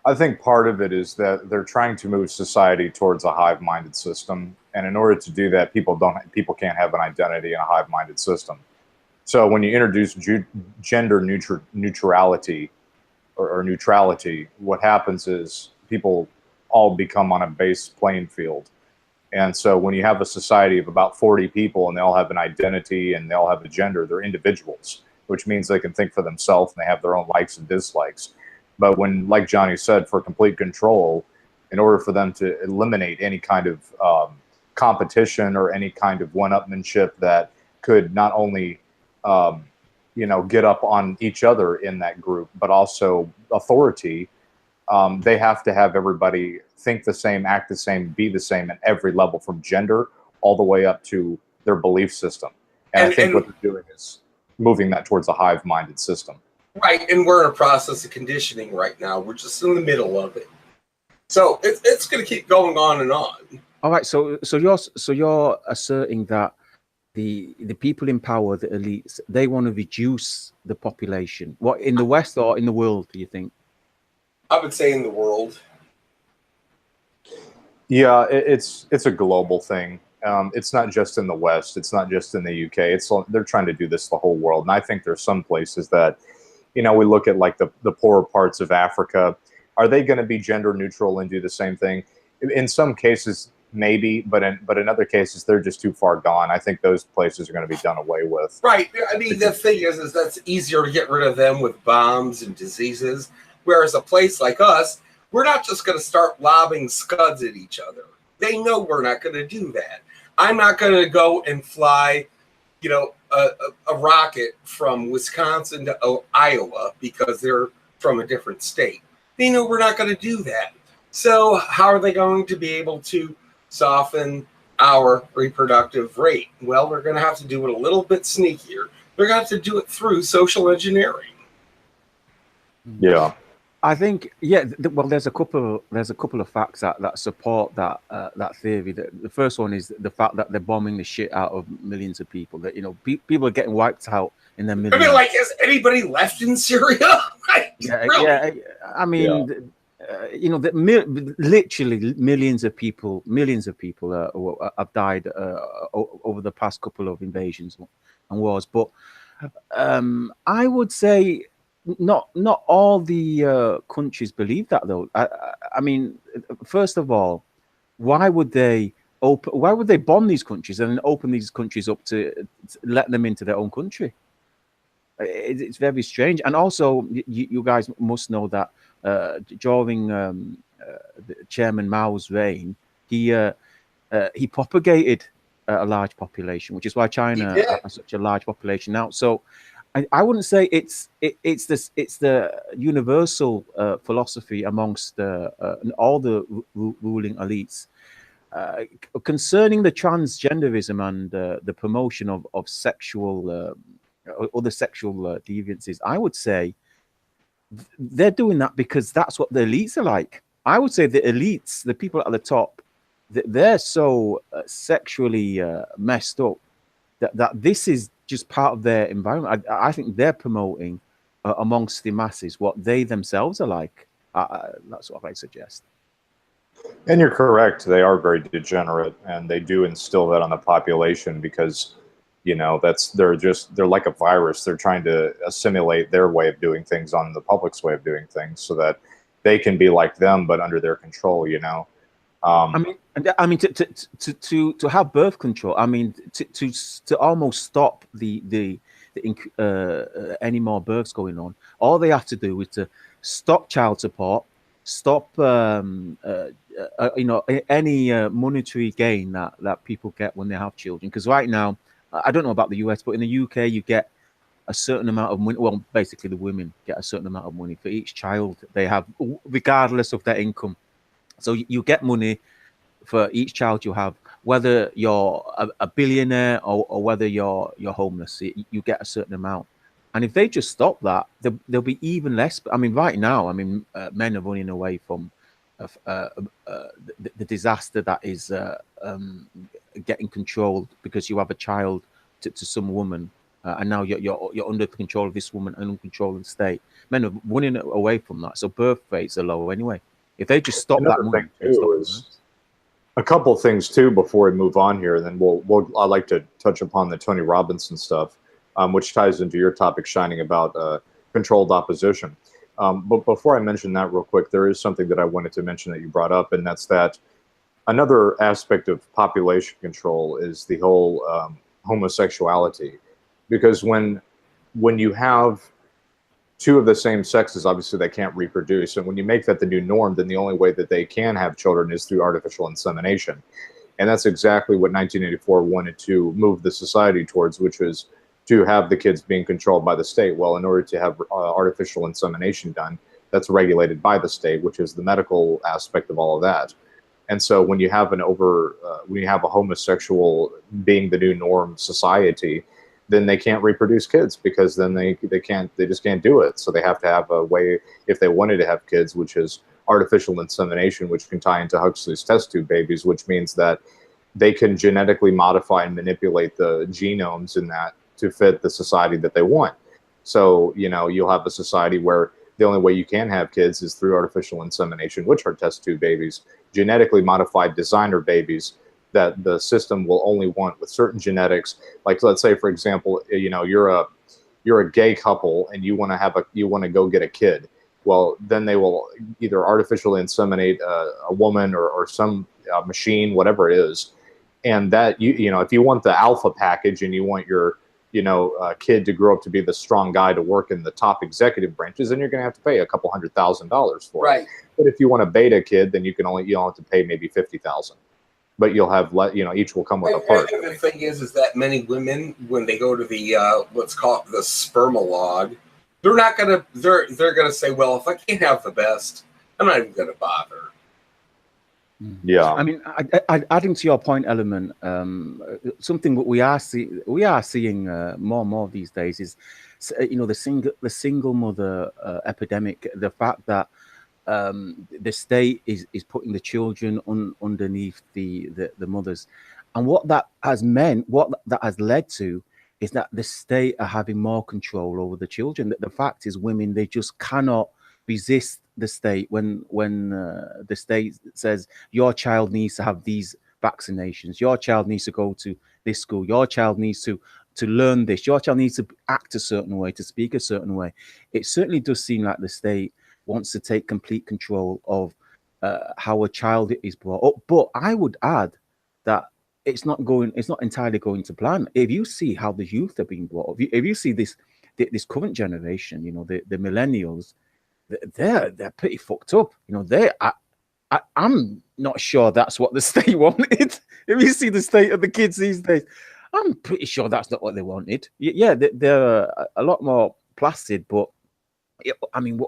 I think part of it is that they're trying to move society towards a hive-minded system, and in order to do that, people can't have an identity in a hive-minded system. So when you introduce gender neutrality or neutrality, what happens is people all become on a base playing field. And so when you have a society of about 40 people and they all have an identity and they all have a gender, they're individuals, which means they can think for themselves and they have their own likes and dislikes. But when, like Johnny said, for complete control, in order for them to eliminate any kind of competition or any kind of one-upmanship that could not only get up on each other in that group, but also authority, they have to have everybody think the same, act the same, be the same at every level, from gender all the way up to their belief system. And I think what they're doing is moving that towards a hive-minded system. Right, and we're in a process of conditioning right now. We're just in the middle of it. So it's going to keep going on and on. All right, so you're asserting that the people in power, the elites, they want to reduce the population. What, in the West or in the world, do you think? I would say in the world. Yeah, it's a global thing. It's not just in the West. It's not just in the UK. They're trying to do this the whole world. And I think there's some places that, we look at like the poorer parts of Africa. Are they going to be gender neutral and do the same thing? In some cases, maybe, but in other cases, they're just too far gone. I think those places are going to be done away with. Right. I mean, the thing is that's easier to get rid of them with bombs and diseases. Whereas a place like us, we're not just going to start lobbing scuds at each other. They know we're not going to do that. I'm not going to go and fly, a rocket from Wisconsin to Iowa because they're from a different state. They know we're not going to do that. So how are they going to be able to soften our reproductive rate? Well, they're going to have to do it a little bit sneakier. They're going to have to do it through social engineering. Yeah. I think, well, there's a couple of facts that support that theory. The first one is the fact that they're bombing the shit out of millions of people. That people are getting wiped out in their millions. I mean, like, has anybody left in Syria? Really? Yeah. I mean, literally millions of people have died over the past couple of invasions and wars. But I would say, not all the countries believe that, though. I mean, first of all, why would they bomb these countries and then open these countries up to let them into their own country? It's very strange. And also, you guys must know that during Chairman Mao's reign, he propagated a large population, which is why China has such a large population now. So I wouldn't say it's the universal philosophy amongst all the ruling elites concerning the transgenderism and the promotion of sexual other sexual deviances. I would say they're doing that because that's what the elites are like. I would say the elites, the people at the top, they're so sexually messed up that this is just part of their environment. I think they're promoting amongst the masses what they themselves are like. That's what I suggest. And you're correct. They are very degenerate, and they do instill that on the population because You know, they're like a virus. They're trying to assimilate their way of doing things on the public's way of doing things so that they can be like them, but under their control, you know? I mean, to have birth control. I mean, to almost stop any more births going on. All they have to do is to stop child support, stop you know, any monetary gain that people get when they have children. Because right now, I don't know about the US, but in the UK, you get a certain amount of money. Well, basically, the women get a certain amount of money for each child they have, regardless of their income. So you get money for each child you have, whether you're a billionaire or whether you're homeless. You get a certain amount. And if they just stop that, there'll be even less. I mean, right now, I mean, men are running away from the disaster that is getting controlled because you have a child to some woman, and now you're under control of this woman and under control of the state. Men are running away from that, so birth rates are low anyway. If they just stop Another that money, thing too is a couple of things too before we move on here, and then I'd like to touch upon the Tony Robinson stuff, which ties into your topic, Shining, about controlled opposition. But before I mention that real quick, there is something that I wanted to mention that you brought up, and that's that another aspect of population control is the whole homosexuality, because when you have two of the same sexes, obviously they can't reproduce, and when you make that the new norm, then the only way that they can have children is through artificial insemination. And that's exactly what 1984 wanted to move the society towards, which was to have the kids being controlled by the state. Well, in order to have artificial insemination done, that's regulated by the state, which is the medical aspect of all of that. And so when you have when you have a homosexual being the new norm society, then they can't reproduce kids, because then they just can't do it. So they have to have a way, if they wanted to have kids, which is artificial insemination, which can tie into Huxley's test tube babies, which means that they can genetically modify and manipulate the genomes in that to fit the society that they want. So, you know, you'll have a society where the only way you can have kids is through artificial insemination, which are test tube babies, genetically modified designer babies that the system will only want with certain genetics. Like, let's say, for example, you know, you're a gay couple and you want to go get a kid. Well, then they will either artificially inseminate a woman or some machine, whatever it is. And that, you know, if you want the alpha package and you want your, you know, kid to grow up to be the strong guy to work in the top executive branches, then you're going to have to pay a couple $100,000 for it. But if you want a beta kid, then you don't have to pay maybe $50,000. But you'll have, you know, each will come with a part. The thing is that many women, when they go to the what's called the spermalog, they're not gonna they're gonna say, well, if I can't have the best, I'm not even gonna bother. Yeah, I mean, adding to your point, Element, something that we are seeing more and more these days is, you know, the single mother epidemic. The fact that the state is putting the children underneath the mothers, and what that has led to is that the state are having more control over the children. The fact is, women, they just cannot resist the state when the state says your child needs to have these vaccinations, your child needs to go to this school, your child needs to learn this, your child needs to act a certain way, to speak a certain way. It certainly does seem like the state wants to take complete control of how a child is brought up. But I would add that it's not entirely going to plan. If you see how the youth are being brought up, if you see this current generation, you know, the millennials, they're pretty fucked up. You know, I'm not sure that's what the state wanted. If you see the state of the kids these days, I'm pretty sure that's not what they wanted. Yeah, they're a lot more placid, but I mean,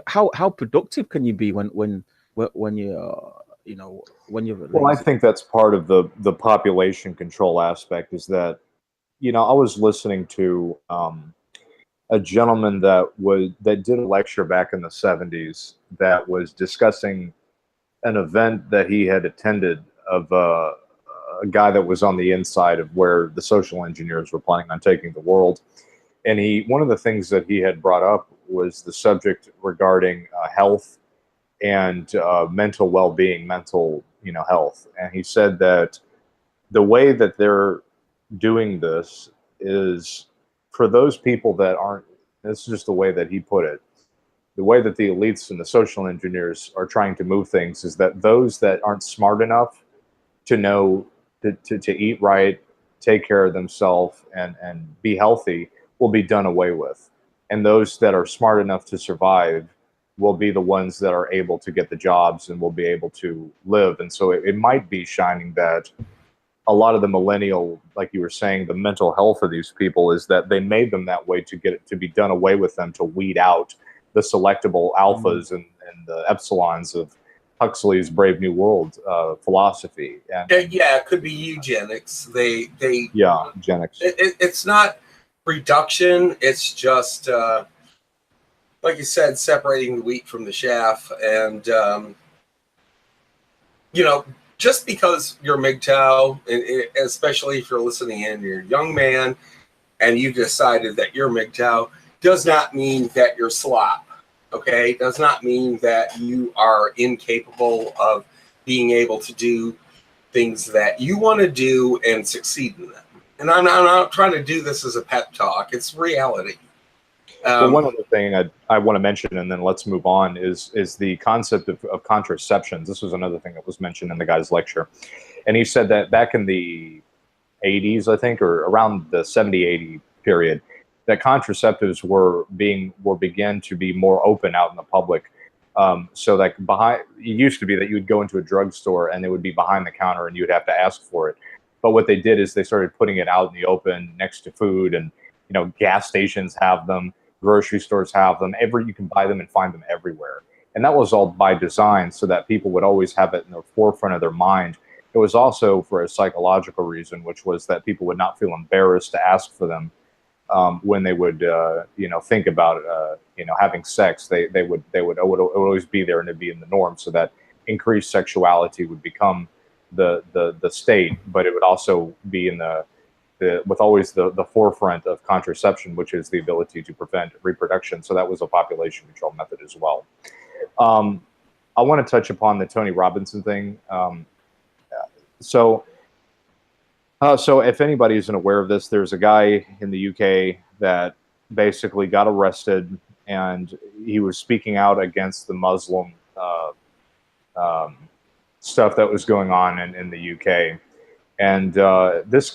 how productive can you be when you're, you know, when you're? Well, I think that's part of the population control aspect. Is that, you know, I was listening to a gentleman that did a lecture back in the 70s that was discussing an event that he had attended of a guy that was on the inside of where the social engineers were planning on taking the world. And one of the things that he had brought up was the subject regarding health and mental well-being, mental, health. And he said that the way that they're doing this is for those people that aren't, this is just the way that he put it, the way that the elites and the social engineers are trying to move things is that those that aren't smart enough to know to eat right, take care of themselves, and be healthy will be done away with. And those that are smart enough to survive will be the ones that are able to get the jobs and will be able to live. And so it might be shining that a lot of the millennial, like you were saying, the mental health of these people is that they made them that way to get it to be done away with them, to weed out the selectable alphas and the epsilons of Huxley's Brave New World philosophy. And yeah, it could be eugenics. They yeah, eugenics. It's not reduction. It's just like you said, separating the wheat from the chaff. And you know, just because you're MGTOW, especially if you're listening in, you're a young man, and you decided that you're MGTOW, does not mean that you're slop. Okay, does not mean that you are incapable of being able to do things that you want to do and succeed in them. And I'm not trying to do this as a pep talk. It's reality. Well, one other thing I want to mention, and then let's move on, is the concept of contraceptions. This was another thing that was mentioned in the guy's lecture. And he said that back in the 80s, I think, or around the 70-80 period, that contraceptives were began to be more open out in the public. So that it used to be that you would go into a drugstore and it would be behind the counter and you would have to ask for it. But what they did is they started putting it out in the open next to food, and gas stations have them, grocery stores have them. You can buy them and find them everywhere. And that was all by design so that people would always have it in the forefront of their mind. It was also for a psychological reason, which was that people would not feel embarrassed to ask for them when they would, think about, having sex. They would always be there and it'd be in the norm, so that increased sexuality would become the state, but it would also be in with always the forefront of contraception, which is the ability to prevent reproduction. So that was a population control method as well. I want to touch upon the Tony Robinson thing. So if anybody isn't aware of this, there's a guy in the UK that basically got arrested, and he was speaking out against the Muslim stuff that was going on in the UK. And this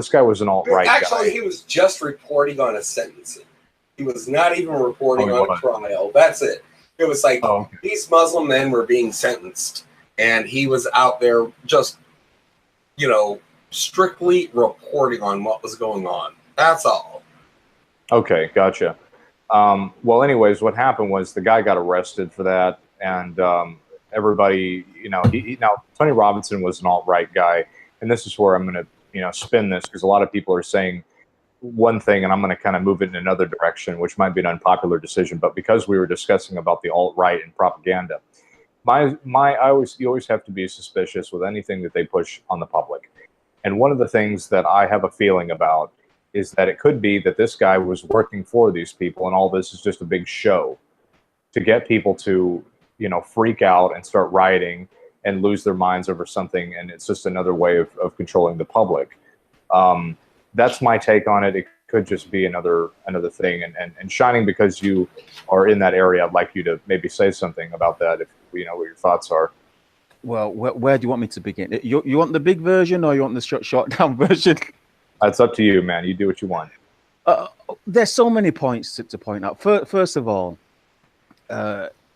guy was an alt-right guy. Actually, he was just reporting on a sentencing. He was not even reporting on a trial. That's it. It was like these Muslim men were being sentenced, and he was out there just, strictly reporting on what was going on. That's all. Okay, gotcha. Well, anyways, what happened was the guy got arrested for that, and everybody, now Tony Robinson was an alt-right guy, and this is where I'm going to, spin this, because a lot of people are saying one thing, and I'm going to kind of move it in another direction, which might be an unpopular decision. But because we were discussing about the alt-right and propaganda, you always have to be suspicious with anything that they push on the public. And one of the things that I have a feeling about is that it could be that this guy was working for these people, and all this is just a big show to get people to, freak out and start rioting and lose their minds over something, and it's just another way of controlling the public. That's my take on it. It could just be another thing. And Shining, because you are in that area, I'd like you to maybe say something about that, if what your thoughts are. Well, where do you want me to begin? You want the big version, or you want the short down version? It's up to you, man. You do what you want. There's so many points to point out. First of all,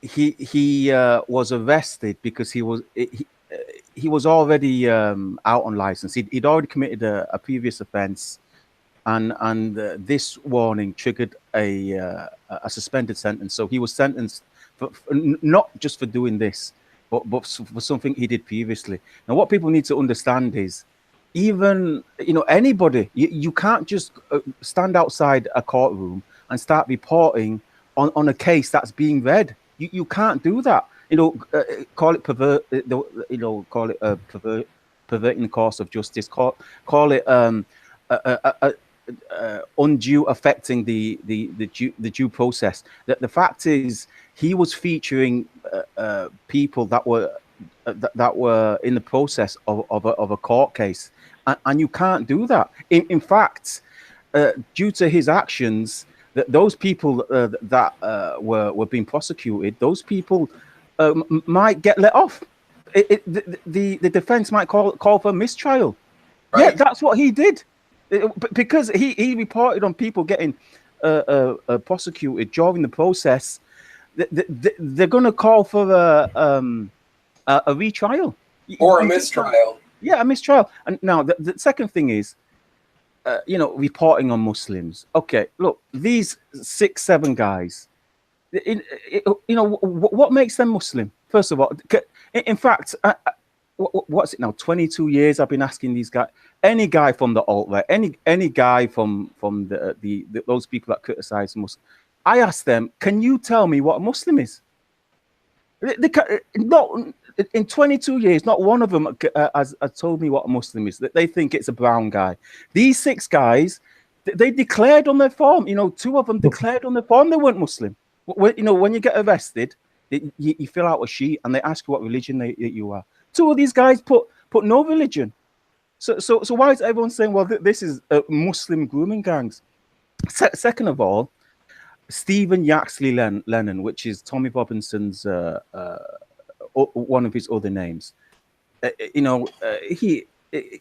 he was arrested because he was already out on license. He'd already committed a previous offense, and this warning triggered a suspended sentence. So he was sentenced for not just for doing this, but for something he did previously. Now, what people need to understand is, even anybody, you can't just stand outside a courtroom and start reporting on a case that's being read. You can't do that. Call it call it perverting the course of justice. Call it undue affecting the due process. The fact is, he was featuring people that were in the process of a court case, and you can't do that. In fact, due to his actions, that those people that were being prosecuted, those people might get let off. The defense might call for mistrial. Right. Yeah, that's what he did, because he reported on people getting prosecuted during the process. They're going to call for a retrial or a mistrial. Yeah, a mistrial. And now the second thing is, reporting on Muslims. Okay, look, these 6-7 guys. What makes them Muslim? First of all, in fact, what's it now? 22 years I've been asking these guys. Any guy from the alt-right, any guy from those people that criticize Muslims, I ask them, can you tell me what a Muslim is? Not in 22 years, not one of them has told me what a Muslim is. They think it's a brown guy. These 6 guys, they declared on their form. 2 of them declared on their form they weren't Muslim. When you get arrested, you fill out a sheet and they ask you what religion you are. 2 of these guys put no religion. So why is everyone saying, well, this is Muslim grooming gangs? Second of all, Stephen Yaxley Lennon, which is Tommy Robinson's one of his other names.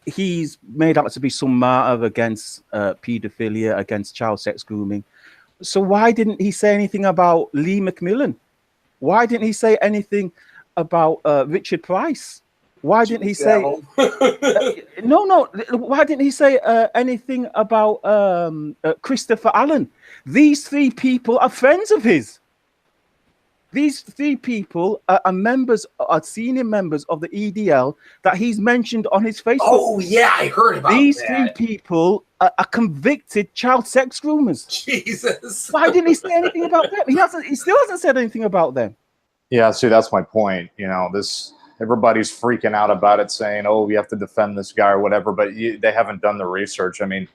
He's made out to be some martyr against paedophilia, against child sex grooming. So why didn't he say anything about Lee McMillan? Why didn't he say anything about Richard Price? Why didn't he say no? Why didn't he say anything about Christopher Allen? These 3 people are friends of his. These 3 people are senior members of the EDL that he's mentioned on his Facebook. Oh yeah, I heard about these that. 3 people are convicted child sex groomers. Jesus. Why didn't he say anything about them? He still hasn't said anything about them. Yeah, see, that's my point. Everybody's freaking out about it, saying, "Oh, we have to defend this guy or whatever," but they haven't done the research. I mean,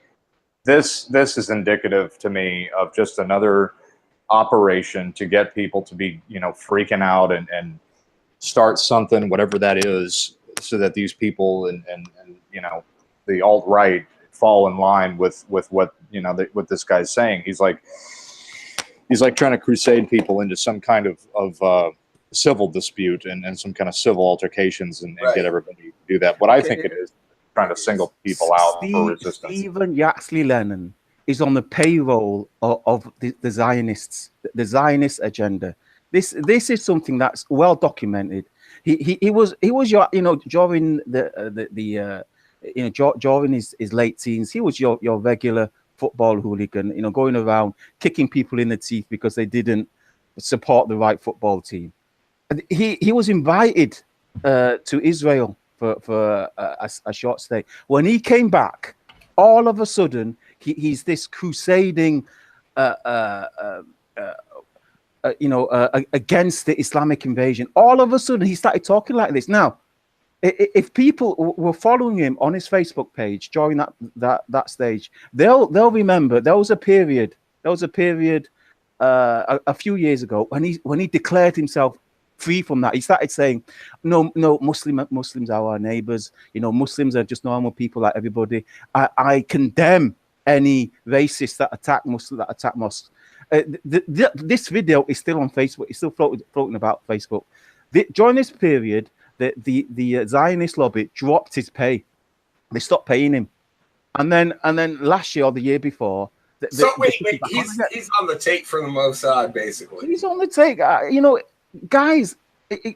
this is indicative to me of just another operation to get people to be, freaking out and start something, whatever that is, so that these people and the alt-right fall in line with what what this guy's saying. He's like trying to crusade people into some kind of civil dispute and some kind of civil altercations and get everybody to do that. What I think it is trying to single people out for resistance. Stephen Yaxley Lennon is on the payroll of the Zionists, the Zionist agenda. This is something that's well documented. He was during during his late teens, he was your regular football hooligan, going around kicking people in the teeth because they didn't support the right football team. He was invited to Israel for a short stay. When he came back, all of a sudden he's this crusading against the Islamic invasion. All of a sudden he started talking like this. Now, if people were following him on his Facebook page during that stage, they'll remember there was a period a few years ago when he declared himself free from that. He started saying, no, Muslims are our neighbors. Muslims are just normal people like everybody. I condemn any racists that attack Muslims, that attack mosques. This video is still on Facebook. It's still floating about Facebook. During this period, the Zionist lobby dropped his pay. They stopped paying him, and then last year or the year before. Wait, he's on the take for the Mossad, basically. He's on the take. Guys,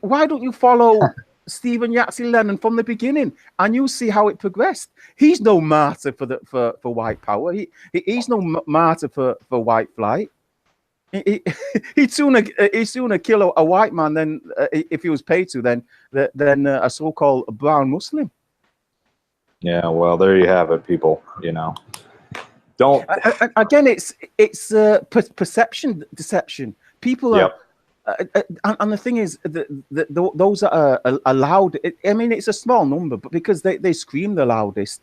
why don't you follow Stephen Yaxley Lennon from the beginning, and you see how it progressed? He's no martyr for white power. He's no martyr for white flight. He'd sooner kill a white man than if he was paid to than a so-called brown Muslim. Yeah, well, there you have it, people. Don't again. It's perception deception. People are. And the thing is, those that are allowed, it's a small number, but because they scream the loudest,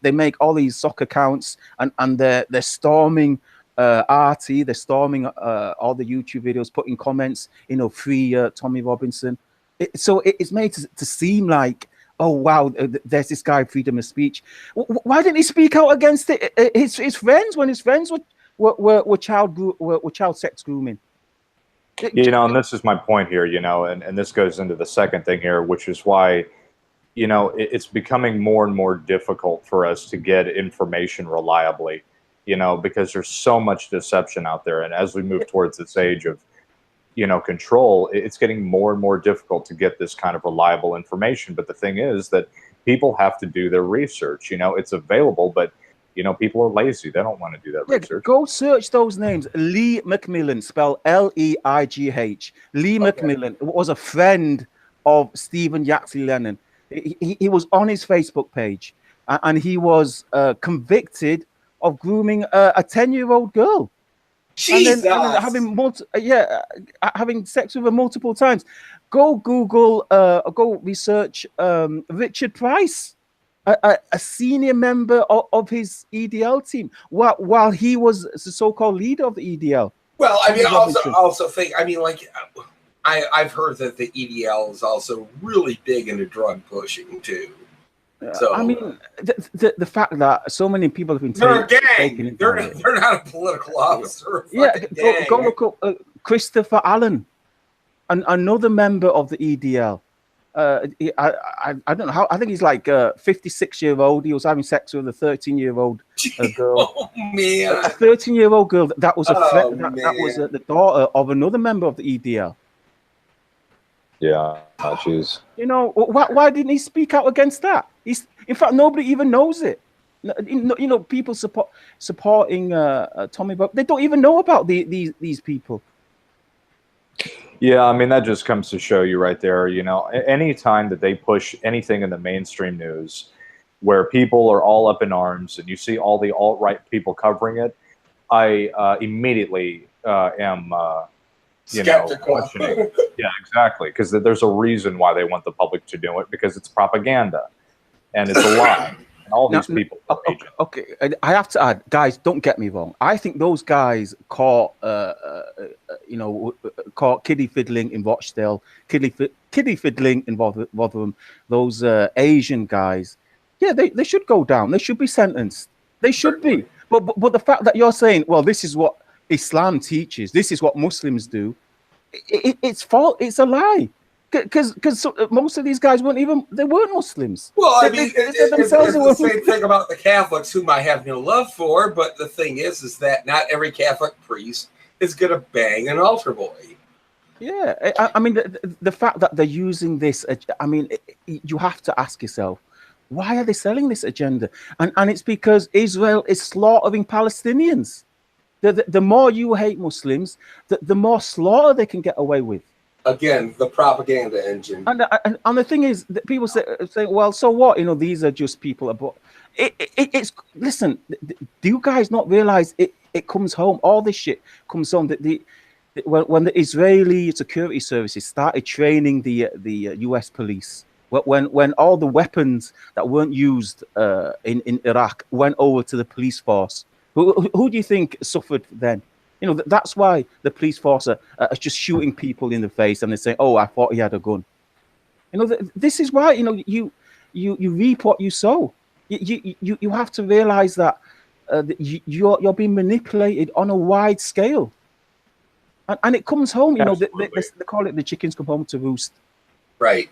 they make all these sock accounts and they're storming RT, they're storming all the YouTube videos, putting comments, free Tommy Robinson. So it's made to seem like oh wow, there's this guy, freedom of speech. Why didn't he speak out against it? His friends, when his friends were child sex grooming. You know, and this is my point here, you know, and this goes into the second thing here, which is why, you know, it's becoming more and more difficult for us to get information reliably, you know, because there's so much deception out there. And as we move towards this age of, you know, control, it's getting more and more difficult to get this kind of reliable information. But the thing is that people have to do their research. You know, it's available, but, you know, people are lazy. They don't want to do that research. Go search those names. Lee McMillan, spelled Leigh. Lee McMillan was a friend of Stephen Yaxley Lennon. He was on his Facebook page, and he was convicted of grooming a 10-year-old girl. Jesus. And then having sex with her multiple times. Go Google, go research Richard Price, a senior member of his EDL team, while he was the so-called leader of the EDL. Well, I mean, also think, I mean, like, I've heard that the EDL is also really big into drug pushing too. So I mean, the fact that so many people have been they're a gang. They're not a political officer. Go look up Christopher Allen, another member of the EDL. I don't know how. I think he's like 56-year-old. He was having sex with a 13-year-old girl. Oh man, a 13-year-old girl that was that was the daughter of another member of the EDL. Yeah, jeez. You know, why didn't he speak out against that? In fact, nobody even knows it. You know, people supporting Tommy, but they don't even know about these people. Yeah, I mean, that just comes to show you right there, you know, any time that they push anything in the mainstream news where people are all up in arms and you see all the alt-right people covering it, I immediately am skeptical. Questioning. Yeah, exactly, because there's a reason why they want the public to do it, because it's propaganda and it's a lie. And all these people. Okay, I have to add, guys, don't get me wrong. I think those guys caught kiddie fiddling in Rochdale, kiddie fiddling in Rotherham. Those Asian guys, yeah, they should go down. They should be sentenced. They should be. But the fact that you're saying, well, this is what Islam teaches, this is what Muslims do, it's false. It's a lie. Because most of these guys weren't Muslims. Well, I mean, it's the same thing about the Catholics, whom I have no love for. But the thing is that not every Catholic priest is going to bang an altar boy. Yeah, I mean, the fact that they're using this, I mean, you have to ask yourself, why are they selling this agenda? And it's because Israel is slaughtering Palestinians. The more you hate Muslims, the more slaughter they can get away with. Again, the propaganda engine. And the thing is, that people say, well, so what? You know, these are just people. But it's listen. Do you guys not realize it comes home? All this shit comes home. When the Israeli security services started training the U.S. police, when all the weapons that weren't used in Iraq went over to the police force, who do you think suffered then? You know, that's why the police force are just shooting people in the face, and they say, "Oh, I thought he had a gun." You know, this is why, you know, you reap what you sow. You have to realize that you're being manipulated on a wide scale, and it comes home. You know, they call it the chickens come home to roost. Right.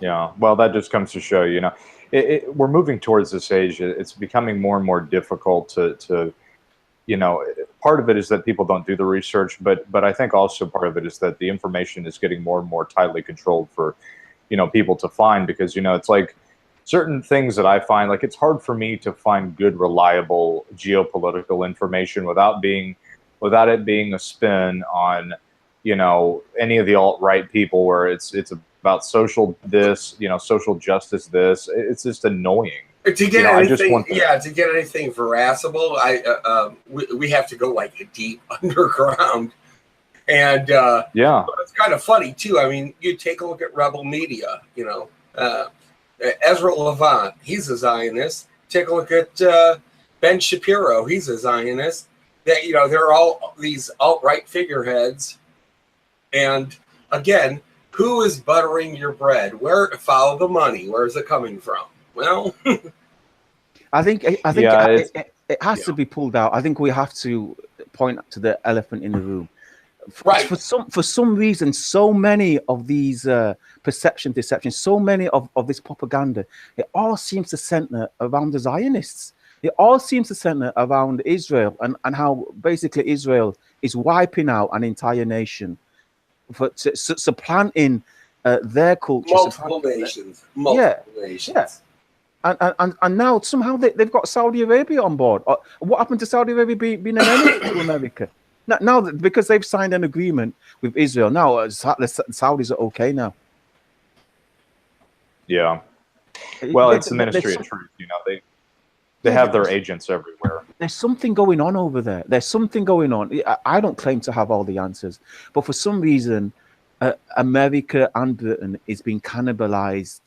Yeah. Well, that just comes to show, you know, we're moving towards this age. It's becoming more and more difficult to you know, part of it is that people don't do the research, but I think also part of it is that the information is getting more and more tightly controlled for, you know, people to find, because, you know, it's like certain things that I find, like, it's hard for me to find good, reliable geopolitical information without it being a spin on, you know, any of the alt-right people, where it's about social this, you know, social justice this. It's just annoying. To get anything, to get anything verasable, we have to go like deep underground, and it's kind of funny too. I mean, you take a look at Rebel Media, you know, Ezra Levant, he's a Zionist. Take a look at Ben Shapiro, he's a Zionist. That, you know, they're all these alt-right figureheads, and again, Who is buttering your bread? Follow the money. Where is it coming from? Well, I think Yeah, it has to be pulled out. I think we have to point to the elephant in the room. Right. For some reason, so many of these deceptions, so many of this propaganda, it all seems to center around the Zionists. It all seems to center around Israel and how basically Israel is wiping out an entire nation for supplanting their culture. Multiple nations. Yeah. And now somehow they've got Saudi Arabia on board. What happened to Saudi Arabia being an enemy to America? Now, because they've signed an agreement with Israel, now the Saudis are okay now. Yeah. Well, it's the Ministry of Truth. You know, they have their agents everywhere. There's something going on over there. There's something going on. I don't claim to have all the answers, but for some reason, America and Britain is being cannibalized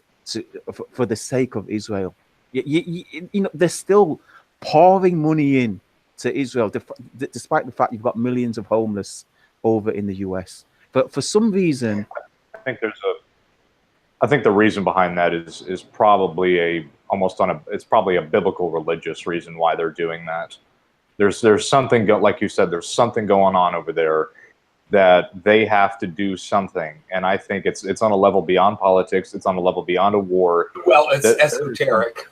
for the sake of Israel. You know, they're still pouring money in to Israel, despite the fact you've got millions of homeless over in the US. But for some reason, I think the reason behind that is probably it's probably a biblical religious reason why they're doing that. There's something like you said, there's something going on over there that they have to do something, and I think it's on a level beyond politics. It's on a level beyond a war. Well, it's esoteric.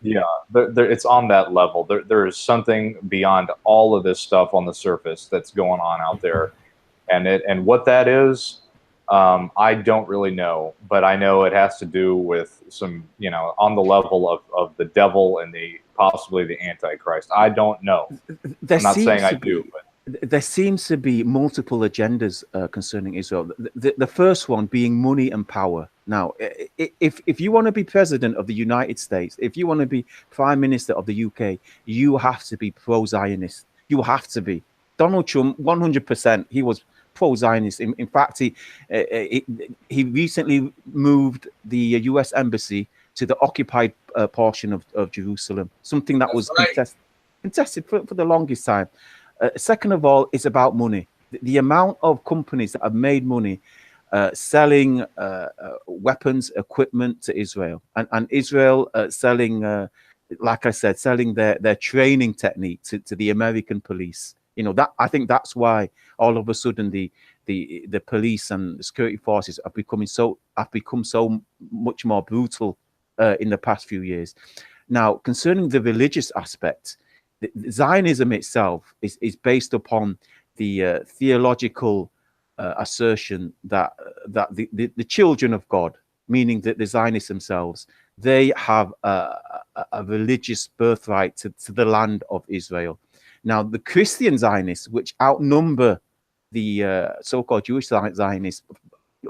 Yeah, it's on that level. There is something beyond all of this stuff on the surface that's going on out there, and what that is, I don't really know, but I know it has to do with some, you know, on the level of the devil and possibly the Antichrist. I don't know. I'm not saying I do, but there seems to be multiple agendas concerning Israel. The first one being money and power. Now, if you want to be president of the United States, if you want to be prime minister of the UK, you have to be pro-Zionist. You have to be. Donald Trump, 100%, he was pro-Zionist. In fact, he recently moved the US embassy to the occupied portion of Jerusalem, something that was contested for the longest time. Second of all, it's about money. The amount of companies that have made money selling weapons, equipment to Israel, and Israel selling, like I said, selling their training technique to the American police. You know, that I think that's why all of a sudden the police and the security forces have become so much more brutal in the past few years. Now, concerning the religious aspect, Zionism itself is based upon the theological assertion that the children of God, meaning that the Zionists themselves, they have a religious birthright to the land of Israel. Now, the Christian Zionists, which outnumber the so-called Jewish Zionists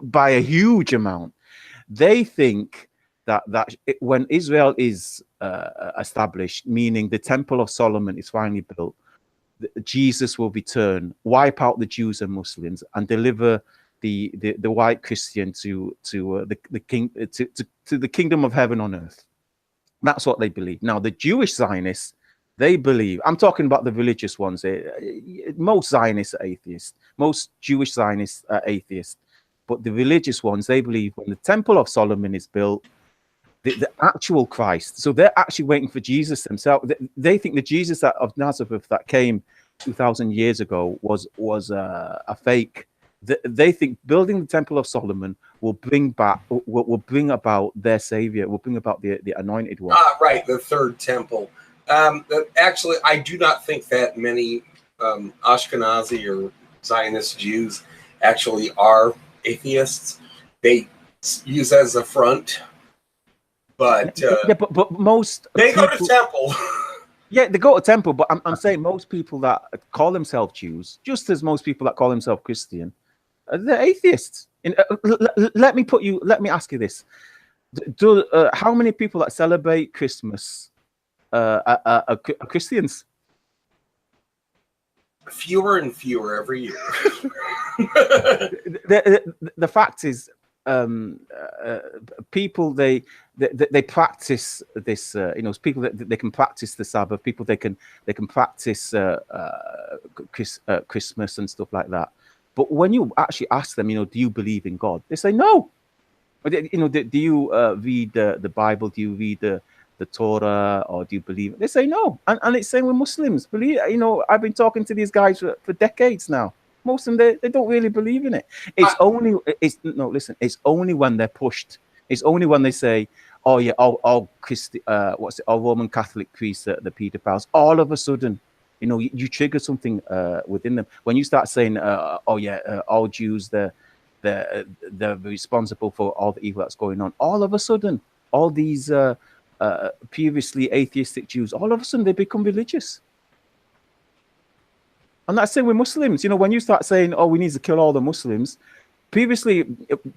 by a huge amount, they think that when Israel is established, meaning the Temple of Solomon is finally built, Jesus will return, wipe out the Jews and Muslims, and deliver the white Christian to the kingdom of heaven on earth. That's what they believe. Now, the Jewish Zionists, they believe, I'm talking about the religious ones. Most Zionists are atheists. Most Jewish Zionists are atheists. But the religious ones, they believe when the Temple of Solomon is built, the actual Christ, so they're actually waiting for Jesus themselves. They think the Jesus of Nazareth that came 2,000 years ago was a fake. They think building the Temple of Solomon will bring about their savior, will bring about the anointed one. Right, the third temple. Actually, I do not think that many Ashkenazi or Zionist Jews actually are atheists. They use as a front, but but most they go to temple. Yeah, they go to temple, but I'm saying most people that call themselves Jews, just as most people that call themselves Christian, they're atheists. Let me ask you this: how many people that celebrate Christmas are Christians? Fewer and fewer every year. The fact is, people they practice this. People that they can practice the Sabbath. People they can practice Christmas and stuff like that. But when you actually ask them, do you believe in God? They say no. But do you read the Bible? Do you read the Torah, or do you believe it? They say no. And it's saying with Muslims, believe. I've been talking to these guys for decades now. Most of them, they don't really believe in it. It's only when they're pushed. It's only when they say, oh yeah, all Roman Catholic priests, the pedophiles, all of a sudden, you trigger something within them. When you start saying, all Jews, they're responsible for all the evil that's going on. All of a sudden, all these previously atheistic Jews, all of a sudden they become religious. And that's the same with Muslims. When you start saying, oh, we need to kill all the Muslims, previously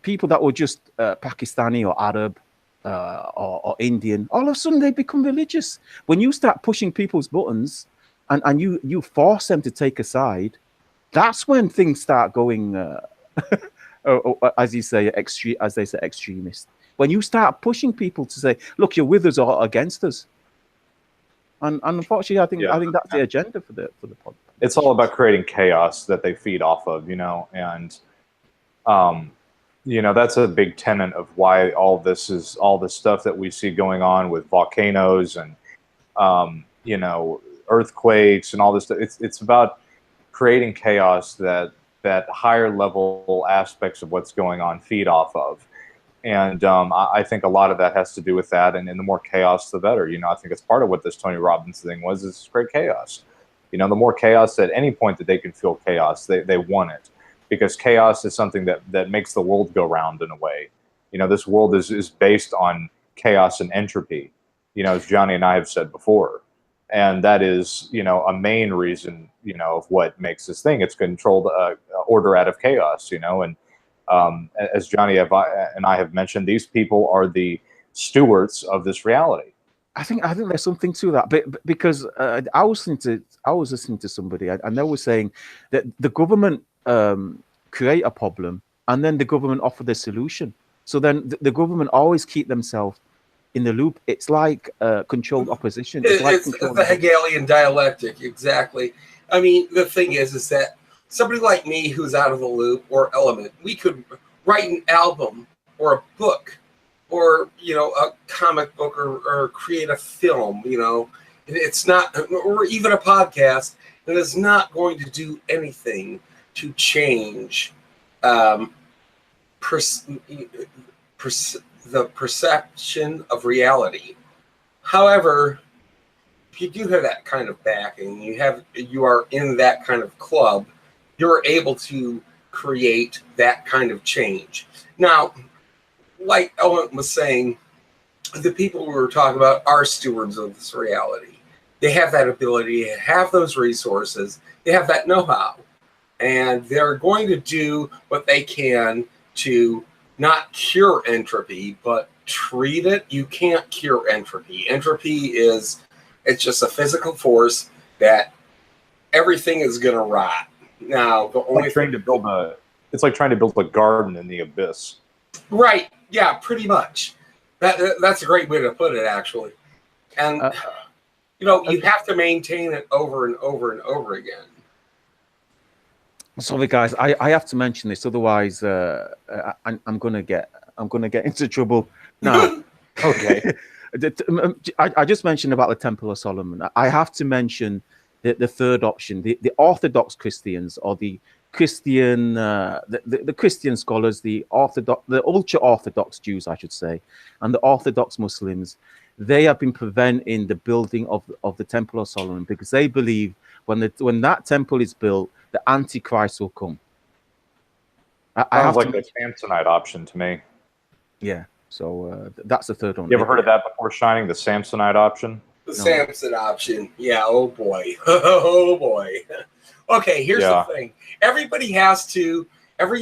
people that were just Pakistani or Arab or Indian, all of a sudden they become religious. When you start pushing people's buttons and you force them to take a side, that's when things start going, as they say, extremist. When you start pushing people to say, look, you're with us or against us. And unfortunately, I think that's the agenda for the podcast. It's all about creating chaos that they feed off of, and that's a big tenet of why all this stuff that we see going on with volcanoes and earthquakes and all this stuff. It's about creating chaos that higher level aspects of what's going on feed off of. And I think a lot of that has to do with that. And the more chaos, the better. I think it's part of what this Tony Robbins thing was, is great chaos. The more chaos at any point that they can feel chaos, they want it. Because chaos is something that makes the world go round in a way. This world is based on chaos and entropy, as Johnny and I have said before. And that is, a main reason, of what makes this thing. It's controlled order out of chaos, and as Johnny and I have mentioned, these people are the stewards of this reality. I think there's something to that, but because I was listening to somebody, and they were saying that the government create a problem, and then the government offer the solution. So then the government always keep themselves in the loop. It's like controlled opposition. It's the Hegelian dialectic, exactly. I mean, the thing is that somebody like me who's out of the loop or element, we could write an album or a book or, a comic book or create a film, It's not, or even a podcast, and it's not going to do anything to change the perception of reality. However, if you do have that kind of backing, you are in that kind of club, you're able to create that kind of change. Now, like Ellen was saying, the people we were talking about are stewards of this reality. They have that ability, they have those resources, they have that know-how, and they're going to do what they can to not cure entropy, but treat it. You can't cure entropy. Entropy it's just a physical force that everything is going to rot. Now, the only it's like trying to build a garden in the abyss. Right. Yeah, pretty much. That's a great way to put it, actually. And, you have to maintain it over and over and over again. Sorry, guys, I have to mention this, otherwise I'm gonna get into trouble. Now, okay. I just mentioned about the Temple of Solomon. I have to mention the third option, the Orthodox Christians, or the Christian, the Christian scholars, the ultra Orthodox Jews, I should say, and the Orthodox Muslims. They have been preventing the building of the Temple of Solomon because they believe when that temple is built, the Antichrist will come. Sounds like the Samsonite option to me. Yeah, so that's the third one. You ever heard of that before, Shining? The Samsonite option? The Samson option. Yeah, oh boy. Oh boy. Okay, here's the thing. Every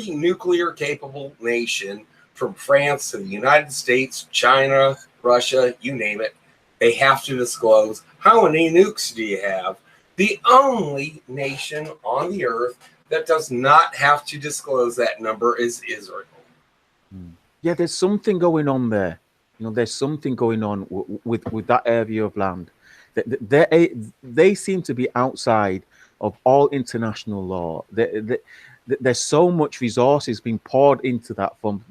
nuclear capable nation, from France to the United States, China, Russia, you name it, they have to disclose how many nukes do you have. The only nation on the earth that does not have to disclose that number is Israel. Yeah, there's something going on there. There's something going on with that area of land. They seem to be outside of all international law. there's so much resources being poured into that from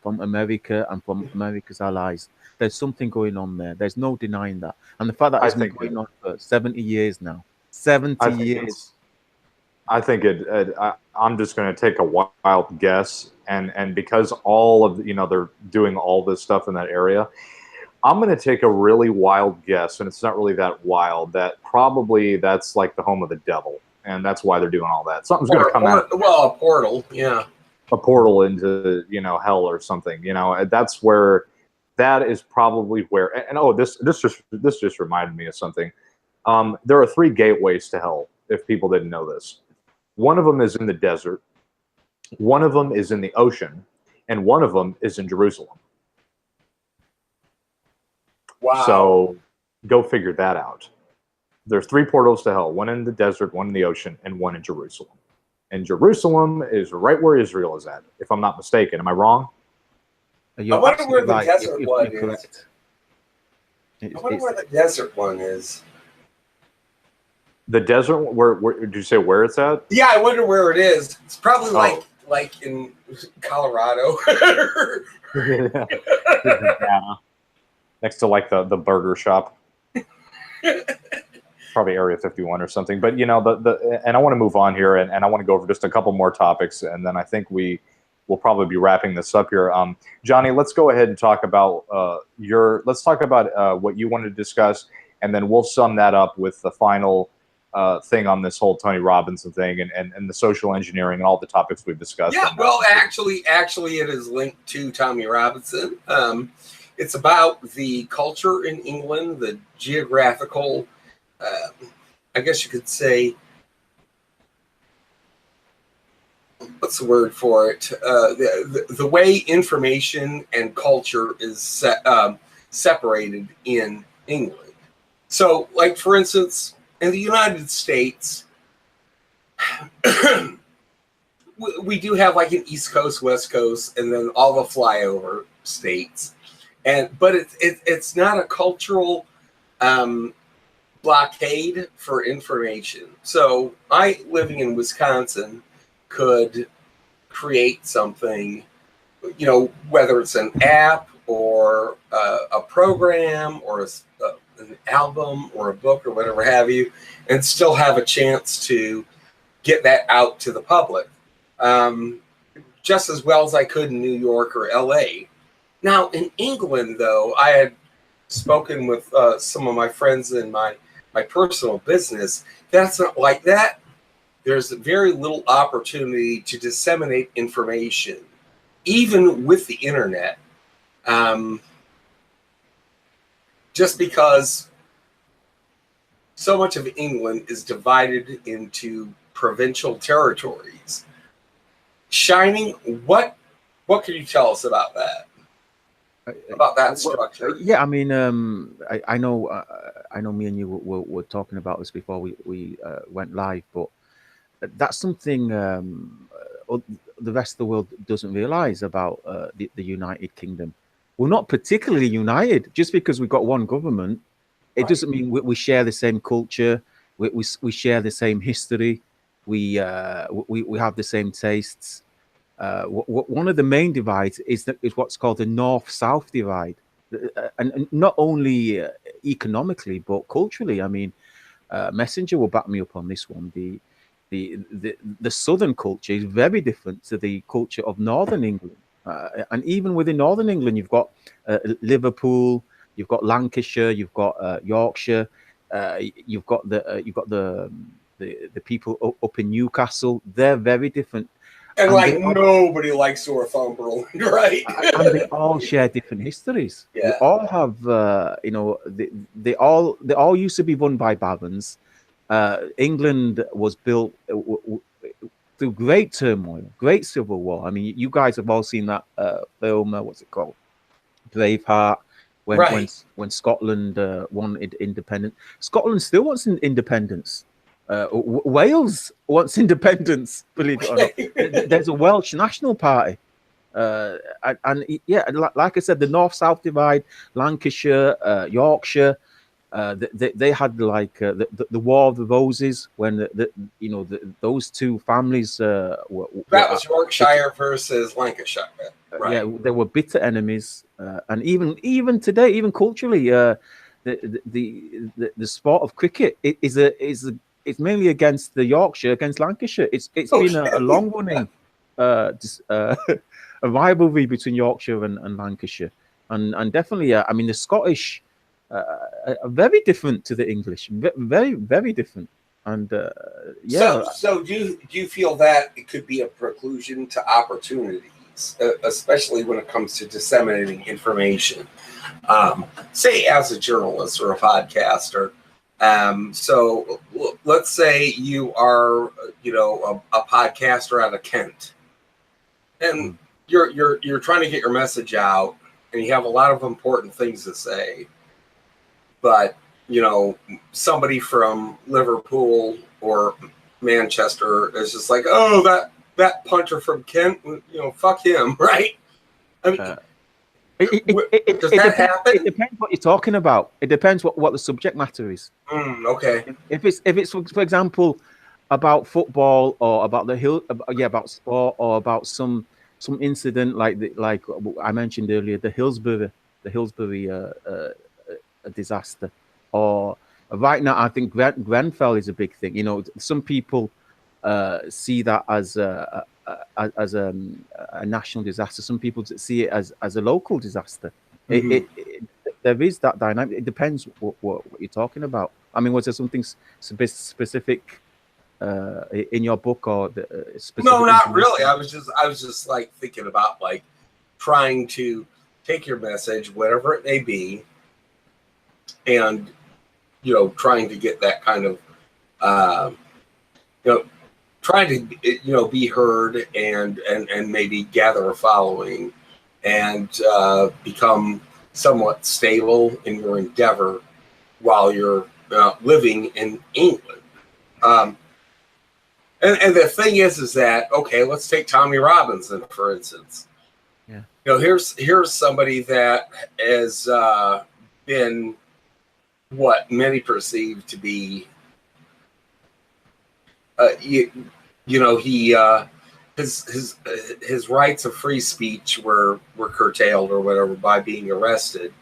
America and from America's allies. There's something going on there. There's no denying that. And the fact that it's been going on for 70 years now. 70 years. I think I'm just going to take a wild guess, and because all of they're doing all this stuff in that area, I'm going to take a really wild guess, and it's not really that wild. That probably that's like the home of the devil, and that's why they're doing all that. Something's going to come out. Well, a portal, yeah, a portal into hell or something. That's where. That is probably where. And this just reminded me of something. There are 3 gateways to hell. If people didn't know this. One of them is in the desert, one of them is in the ocean, and one of them is in Jerusalem. Wow. So go figure that out. There's 3 portals to hell, one in the desert, one in the ocean, and one in Jerusalem. And Jerusalem is right where Israel is at, if I'm not mistaken. Am I wrong? I wonder where the desert one is. I wonder where the desert one is. The desert, where did you say where it's at? Yeah, I wonder where it is. It's probably like in Colorado. Yeah. Next to like the burger shop. Probably Area 51 or something. But and I want to move on here, and I want to go over just a couple more topics, and then I think we'll probably be wrapping this up here. Johnny, let's go ahead and talk about what you wanted to discuss, and then we'll sum that up with the final thing on this whole Tony Robinson thing and the social engineering and all the topics we've discussed. Yeah, well, actually, it is linked to Tommy Robinson. It's about the culture in England, the geographical, I guess you could say, what's the word for it? The way information and culture is separated in England. So, like, for instance, in the United States, we do have like an East Coast, West Coast, and then all the flyover states. But it's not a cultural blockade for information. So I, living in Wisconsin, could create something, whether it's an app or a program or an album or a book or whatever have you, and still have a chance to get that out to the public just as well as I could in New York or LA. Now in England, though, I had spoken with some of my friends in my personal business. That's not like that. There's very little opportunity to disseminate information, even with the internet. Just because so much of England is divided into provincial territories. Shining, what can you tell us about that? About that structure? Yeah, I mean, I know me and you were talking about this before we went live, but that's something the rest of the world doesn't realize about the United Kingdom. We're not particularly united. Just because we've got one government, it doesn't mean we share the same culture. We share the same history. We have the same tastes. One of the main divides is what's called the North-South divide, and not only economically but culturally. I mean, Messenger will back me up on this one. The southern culture is very different to the culture of northern England. And even within Northern England, you've got Liverpool, you've got Lancashire, you've got Yorkshire, you've got the people up in Newcastle. They're very different, and like nobody likes Northumberland, right? And they all share different histories. Yeah. They all have, they all used to be run by barons. England was built through great turmoil, great civil war. I mean, you guys have all seen that film. What's it called? Braveheart. When Scotland wanted independence. Scotland still wants independence. Wales wants independence. Believe it or not, there's a Welsh National Party. And yeah, like I said, the North-South divide, Lancashire, Yorkshire. they had like the War of the Roses when those two families that was Yorkshire versus Lancashire. Right. Yeah, they were bitter enemies, and even today, even culturally, the sport of cricket it's mainly against the Yorkshire against Lancashire. It's been a long running a rivalry between Yorkshire and Lancashire, and definitely, I mean, the Scottish are very different to the English, very very different, and yeah. So do you feel that it could be a preclusion to opportunities, especially when it comes to disseminating information? Say as a journalist or a podcaster. So let's say you are, a podcaster out of Kent, and you're trying to get your message out, and you have a lot of important things to say, but somebody from Liverpool or Manchester is just like, oh, that puncher from Kent, fuck him, right? I mean, does that happen? It depends what you're talking about. It depends what the subject matter is. Okay. If it's for example about football or about about sport or about some incident like I mentioned earlier, the Hillsbury disaster, or right now I think Grenfell is a big thing. Some people see that as a national disaster. Some people see it as a local disaster. There is that dynamic. It depends what you're talking about. I mean, was there something specific in your book or specific? No, not really. I was just like thinking about like trying to take your message, whatever it may be, and trying to get that kind of trying to be heard and maybe gather a following and become somewhat stable in your endeavor while you're living in England. And the thing is that, okay, let's take Tommy Robinson, for instance. Yeah. Here's somebody that has been what many perceive to be his rights of free speech were curtailed or whatever by being arrested.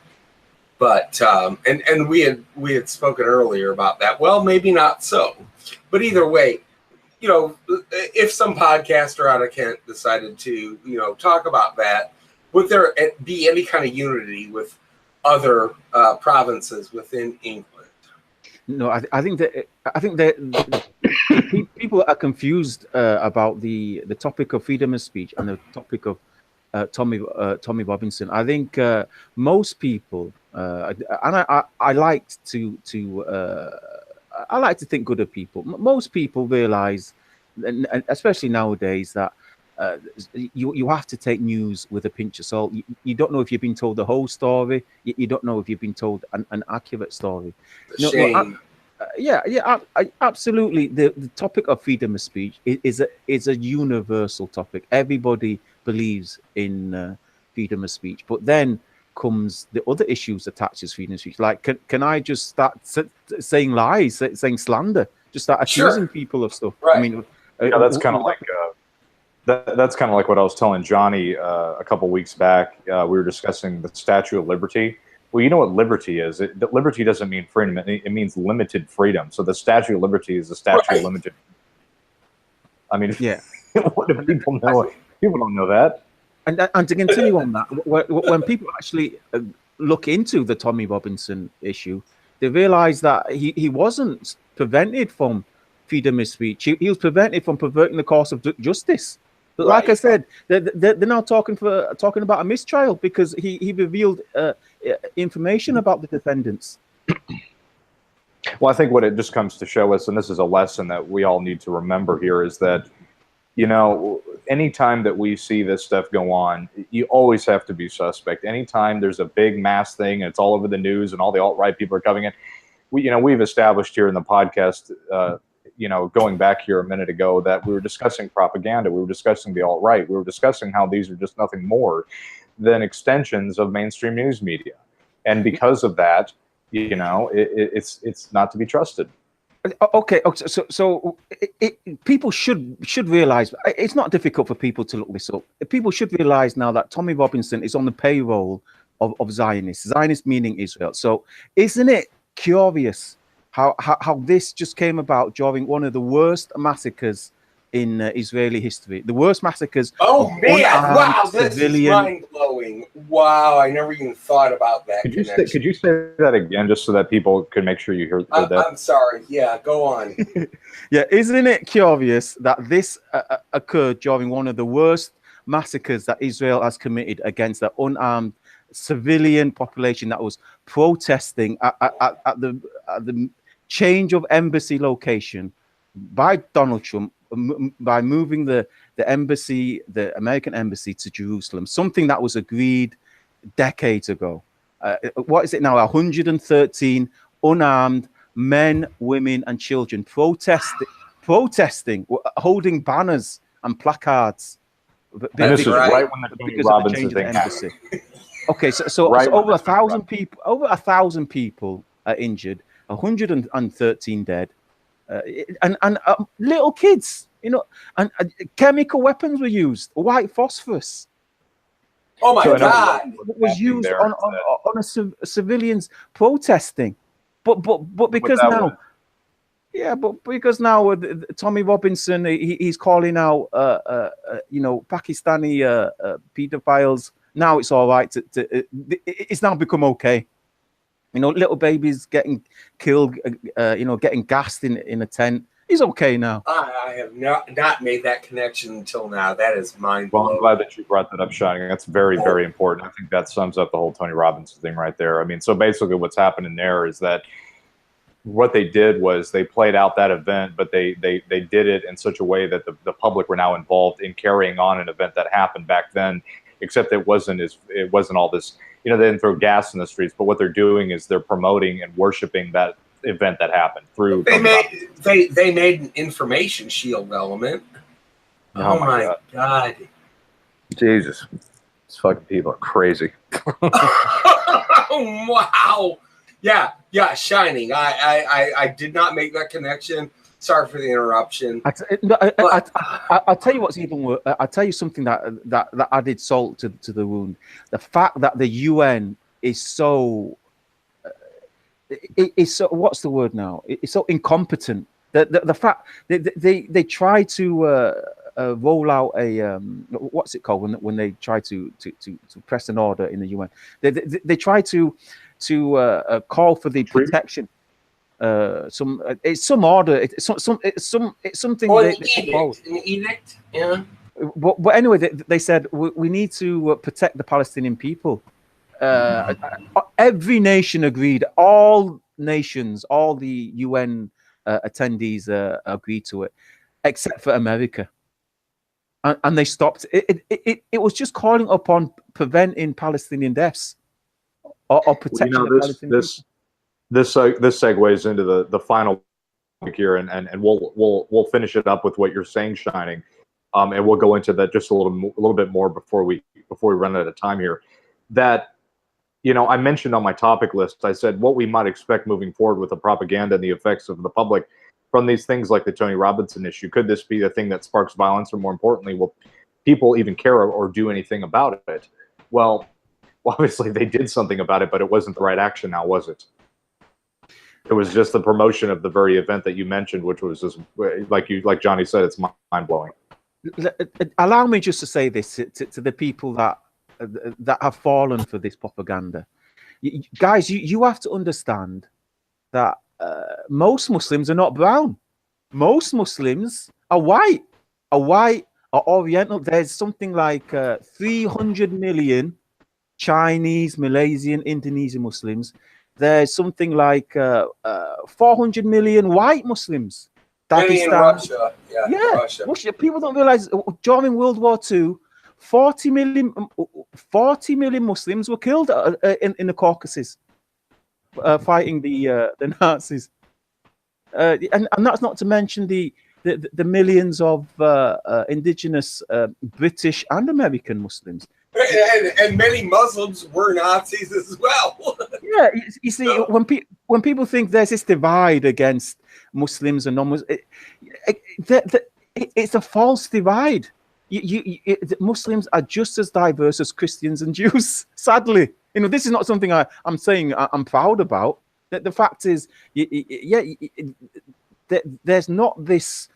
But and we had spoken earlier about that. Well, maybe not so, but either way, if some podcaster out of Kent decided to talk about that, would there be any kind of unity with other provinces within England? No, I think that people are confused about the topic of freedom of speech and the topic of Tommy Robinson. I think most people, and I like to think good of people. Most people realize, and especially nowadays, that you have to take news with a pinch of salt. You don't know if you've been told the whole story. You don't know if you've been told an accurate story. Absolutely. The topic of freedom of speech is a universal topic. Everybody believes in freedom of speech, but then comes the other issues attached to freedom of speech. Like, can I just start saying lies, saying slander, just start accusing people of stuff? Right. I mean, that's kind of like that's kind of like what I was telling Johnny a couple weeks back. We were discussing the Statue of Liberty. Well, you know what liberty is. Liberty doesn't mean freedom. It means limited freedom. So the Statue of Liberty is the statue of limited. I mean, yeah. What do people know? People don't know that. And to continue on that, when people actually look into the Tommy Robinson issue, they realize that he wasn't prevented from freedom of speech. He was prevented from perverting the course of justice. But like I said, they're now talking about a mistrial because he revealed information about the defendants. Well, I think what it just comes to show us, and this is a lesson that we all need to remember here, is that, anytime that we see this stuff go on, you always have to be suspect. Anytime there's a big mass thing and it's all over the news and all the alt-right people are coming in, we've established here in the podcast, going back here a minute ago, that we were discussing propaganda, we were discussing the alt-right, we were discussing how these are just nothing more than extensions of mainstream news media. And because of that, You know, it's not to be trusted. Okay, so people should realize it's not difficult for people to look this up. People should realize now that Tommy Robinson is on the payroll of Zionists. Zionist meaning Israel. So isn't it curious how this just came about during one of the worst massacres in Israeli history? The worst massacres. Oh man! Wow, this is mind blowing. Wow, I never even thought about that. Could you say that again, just so that people could make sure you heard that? I'm sorry. Yeah, go on. Yeah, isn't it curious that this occurred during one of the worst massacres that Israel has committed against the unarmed civilian population that was protesting at the change of embassy location by Donald Trump, by moving the embassy, the American embassy, to Jerusalem, something that was agreed decades ago. What is it now? 113 unarmed men, women, and children protesting, holding banners and placards. And this is right when the Tony Robinson thing happened. Okay, so over 1,000 people, over 1,000 people are injured, 113 dead. And little kids, you know, and chemical weapons were used. White phosphorus. Oh my God! Was used on civilians protesting, but because now, but because now Tommy Robinson he's calling out you know, Pakistani pedophiles. Now it's all right it's now become okay. You know, little babies getting killed, you know, getting gassed in a tent. He's okay now. I have not made that connection until now. That is mind blowing. Well, I'm glad that you brought that up, Shining. That's very, very important. I think that sums up the whole Tony Robinson thing right there. I mean, so basically what's happening there is that what they did was they played out that event, but they did it in such a way that the public were now involved in carrying on an event that happened back then, except it wasn't all this, you know, they didn't throw gas in the streets, but what they're doing is they're promoting and worshiping that event that happened through. They made an information shield element. Oh my God. Jesus. These fucking people are crazy. Oh, wow. Yeah, Shining. I did not make that connection. Sorry for the interruption. I'll tell you what's even worse. I'll tell you something that added salt to the wound. The fact that the UN is so it's so, what's the word now? It's so incompetent. The fact they try to roll out a what's it called when they try to press an order in the UN. They try to call for the protection. It's some order. It's something. Well, an edict. Yeah. But anyway, they said we need to protect the Palestinian people. Every nation agreed. All nations, all the UN attendees agreed to it, except for America. And they stopped. It was just calling upon preventing Palestinian deaths or protecting the Palestinian people. This segues into the final here, and we'll finish it up with what you're saying, Shining, and we'll go into that just a little bit more before we run out of time here. That, you know, I mentioned on my topic list, I said what we might expect moving forward with the propaganda and the effects of the public from these things like the Tony Robinson issue. Could this be the thing that sparks violence, or more importantly, will people even care or do anything about it? Well, obviously they did something about it, but it wasn't the right action now, was it? It was just the promotion of the very event that you mentioned, which was just like Johnny said, it's mind-blowing. Allow me just to say this to the people that have fallen for this propaganda. Guys, you have to understand that most Muslims are not brown. Most Muslims are white, or Oriental. There's something like 300 million Chinese, Malaysian, Indonesian Muslims. There's something like 400 million white Muslims. In Russia. Yeah, Russia. People don't realize during World War II, 40 million Muslims were killed in the Caucasus fighting the Nazis. And that's not to mention the the millions of indigenous British and American Muslims. And many Muslims were Nazis as well. Yeah, you see, when people think there's this divide against Muslims and non-Muslims, it's a false divide. Muslims are just as diverse as Christians and Jews. Sadly, this is not something I'm saying I'm proud about. The fact is, there's not this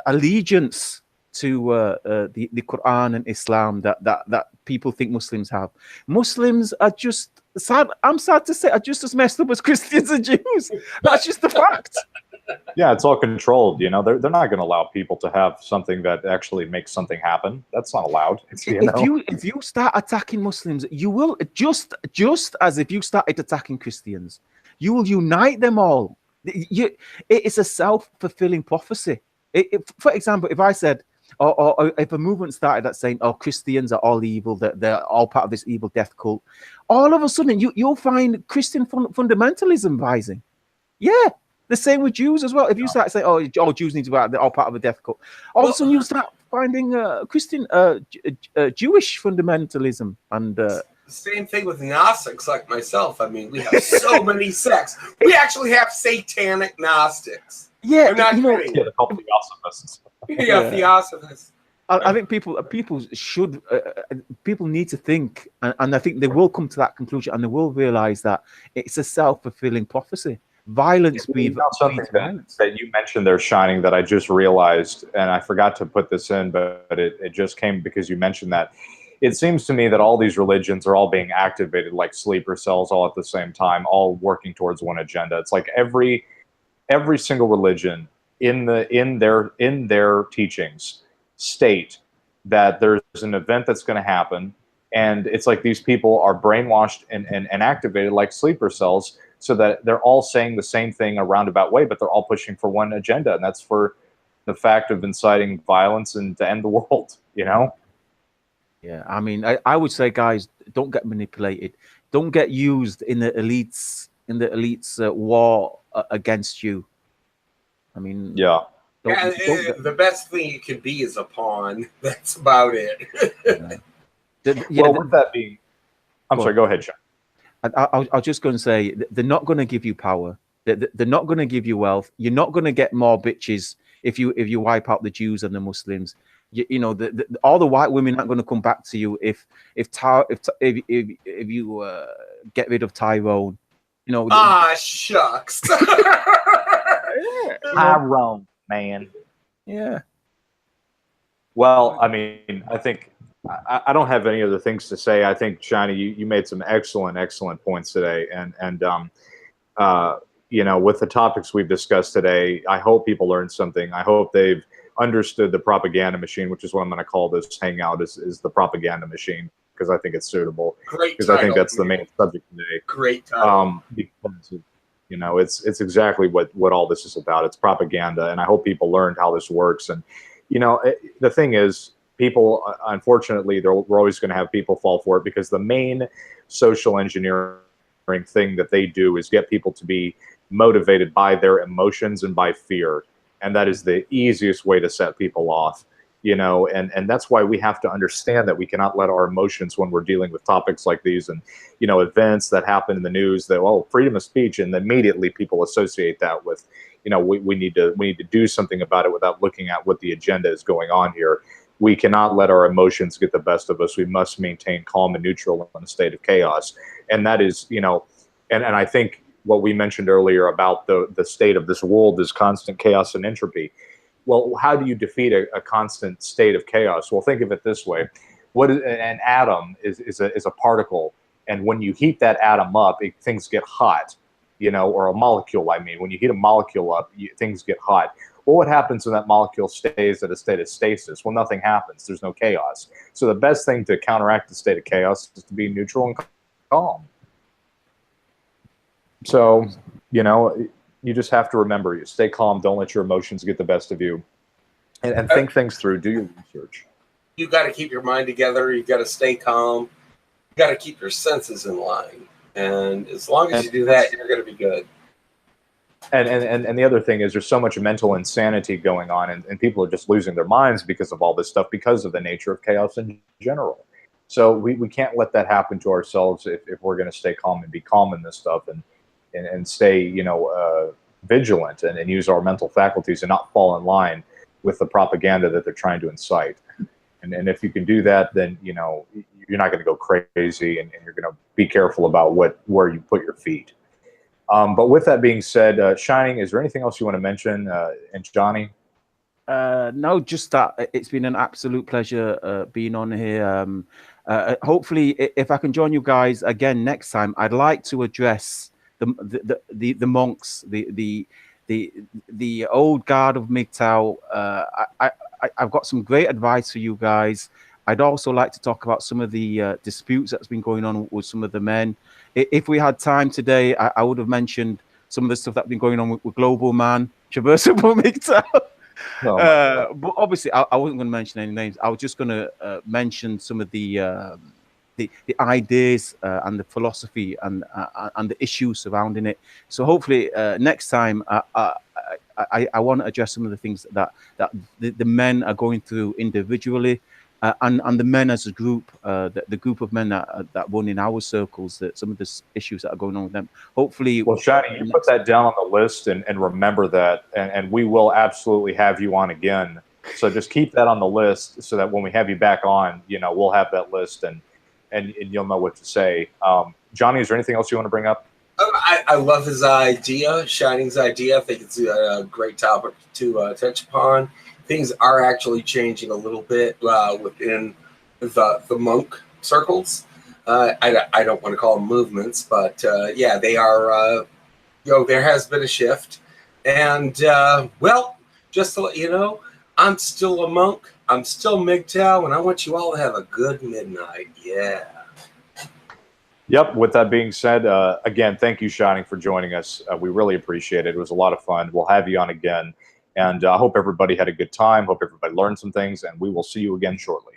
allegiance to the Quran and Islam that people think Muslims have. Muslims are just sad. I'm sad to say, are just as messed up as Christians and Jews. That's just the fact. Yeah, it's all controlled. They're not going to allow people to have something that actually makes something happen. That's not allowed. If you start attacking Muslims, you will just as if you started attacking Christians, you will unite them all. It's a self-fulfilling prophecy. For example, if I said, or if a movement started that saying, "Oh, Christians are all evil; they're all part of this evil death cult," all of a sudden you'll find Christian fundamentalism rising. Yeah, the same with Jews as well. If you start saying, "Oh, all Jews need to be all part of a death cult," all of a sudden you start finding Christian, Jewish fundamentalism and. Same thing with Gnostics like myself. I mean, we have so many sects. We actually have satanic Gnostics. Yeah, they're called Theosophists. Yeah, Theosophists. I think people should people need to think, and I think they will come to that conclusion, and they will realize that it's a self-fulfilling prophecy. Violence breeds violence. That you mentioned there, Shining, that I just realized, and I forgot to put this in, but it just came because you mentioned that. It seems to me that all these religions are all being activated like sleeper cells all at the same time, all working towards one agenda. It's like every single religion in their teachings state that there's an event that's going to happen, and it's like these people are brainwashed and activated like sleeper cells, so that they're all saying the same thing a roundabout way, but they're all pushing for one agenda, and that's for the fact of inciting violence and to end the world. Yeah, I mean, I would say, guys, don't get manipulated. Don't get used in the elites war against you. I mean, yeah. The best thing you can be is a pawn. That's about it. With that being, I'm sorry. Go ahead, Sean. I was just going to say, they're not going to give you power. They're not going to give you wealth. You're not going to get more bitches if you wipe out the Jews and the Muslims. All the white women aren't going to come back to you if you get rid of Tyrone. Shucks. Tyrone, man. Yeah. Well, I mean, I think I don't have any other things to say. I think, Shiny, you made some excellent points today, and with the topics we've discussed today, I hope people learned something. I hope they've understood the propaganda machine, which is what I'm going to call this hangout, is the propaganda machine, because I think it's suitable. Great because I think that's the main subject today. Great title. Because it's exactly what all this is about. It's propaganda, and I hope people learned how this works. And the thing is, people, unfortunately, we're always going to have people fall for it, because the main social engineering thing that they do is get people to be motivated by their emotions and by fear. And that is the easiest way to set people off, and that's why we have to understand that we cannot let our emotions, when we're dealing with topics like these and, events that happen in the news, that, freedom of speech, and immediately people associate that with, we need to do something about it without looking at what the agenda is going on here. We cannot let our emotions get the best of us. We must maintain calm and neutral in a state of chaos. And that is, and I think, what we mentioned earlier about the state of this world is constant chaos and entropy. Well, how do you defeat a constant state of chaos? Well, think of it this way. An atom is a particle, and when you heat that atom up, things get hot, or a molecule, I mean. When you heat a molecule up, things get hot. Well, what happens when that molecule stays at a state of stasis? Well, nothing happens. There's no chaos. So the best thing to counteract the state of chaos is to be neutral and calm. So, you just have to remember, you stay calm. Don't let your emotions get the best of you, and think things through. Do your research. You got to keep your mind together. You got to stay calm. You got to keep your senses in line. And as long as you do that, you're going to be good. And the other thing is there's so much mental insanity going on, and people are just losing their minds because of all this stuff, because of the nature of chaos in general. So we can't let that happen to ourselves if we're going to stay calm and be calm in this stuff, and stay, you know, vigilant, and use our mental faculties and not fall in line with the propaganda that they're trying to incite. And if you can do that, then, you know, you're not going to go crazy, and you're going to be careful about where you put your feet. But with that being said, Shining, is there anything else you want to mention? And Johnny? No, just that it's been an absolute pleasure being on here. Hopefully, if I can join you guys again next time, I'd like to address the monks, the old guard of MGTOW. I've got some great advice for you guys. I'd also like to talk about some of the disputes that's been going on with some of the men. If we had time today, I would have mentioned some of the stuff that's been going on with Global Man, Traversable MGTOW. But obviously, I wasn't going to mention any names. I was just going to mention some of the ideas and the philosophy and the issues surrounding it. So hopefully, next time, I want to address some of the things that the men are going through individually, and the men as a group, the group of men that run in our circles, that some of the issues that are going on with them. Hopefully, well, Shani, you put that down on the list, and remember that, and we will absolutely have you on again. So just keep that on the list, so that when we have you back on, you know, we'll have that list, and you'll know what to say. Johnny, is there anything else you want to bring up? I love his idea, Shining's idea. I think it's a great topic to touch upon. Things are actually changing a little bit within the monk circles. I don't want to call them movements, but yeah, they are. You know, there has been a shift, and well, just to let you know, I'm still a monk. I'm still MGTOW, and I want you all to have a good midnight. Yeah. Yep. With that being said, again, thank you, Shining, for joining us. We really appreciate it. It was a lot of fun. We'll have you on again. And I hope everybody had a good time. Hope everybody learned some things. And we will see you again shortly.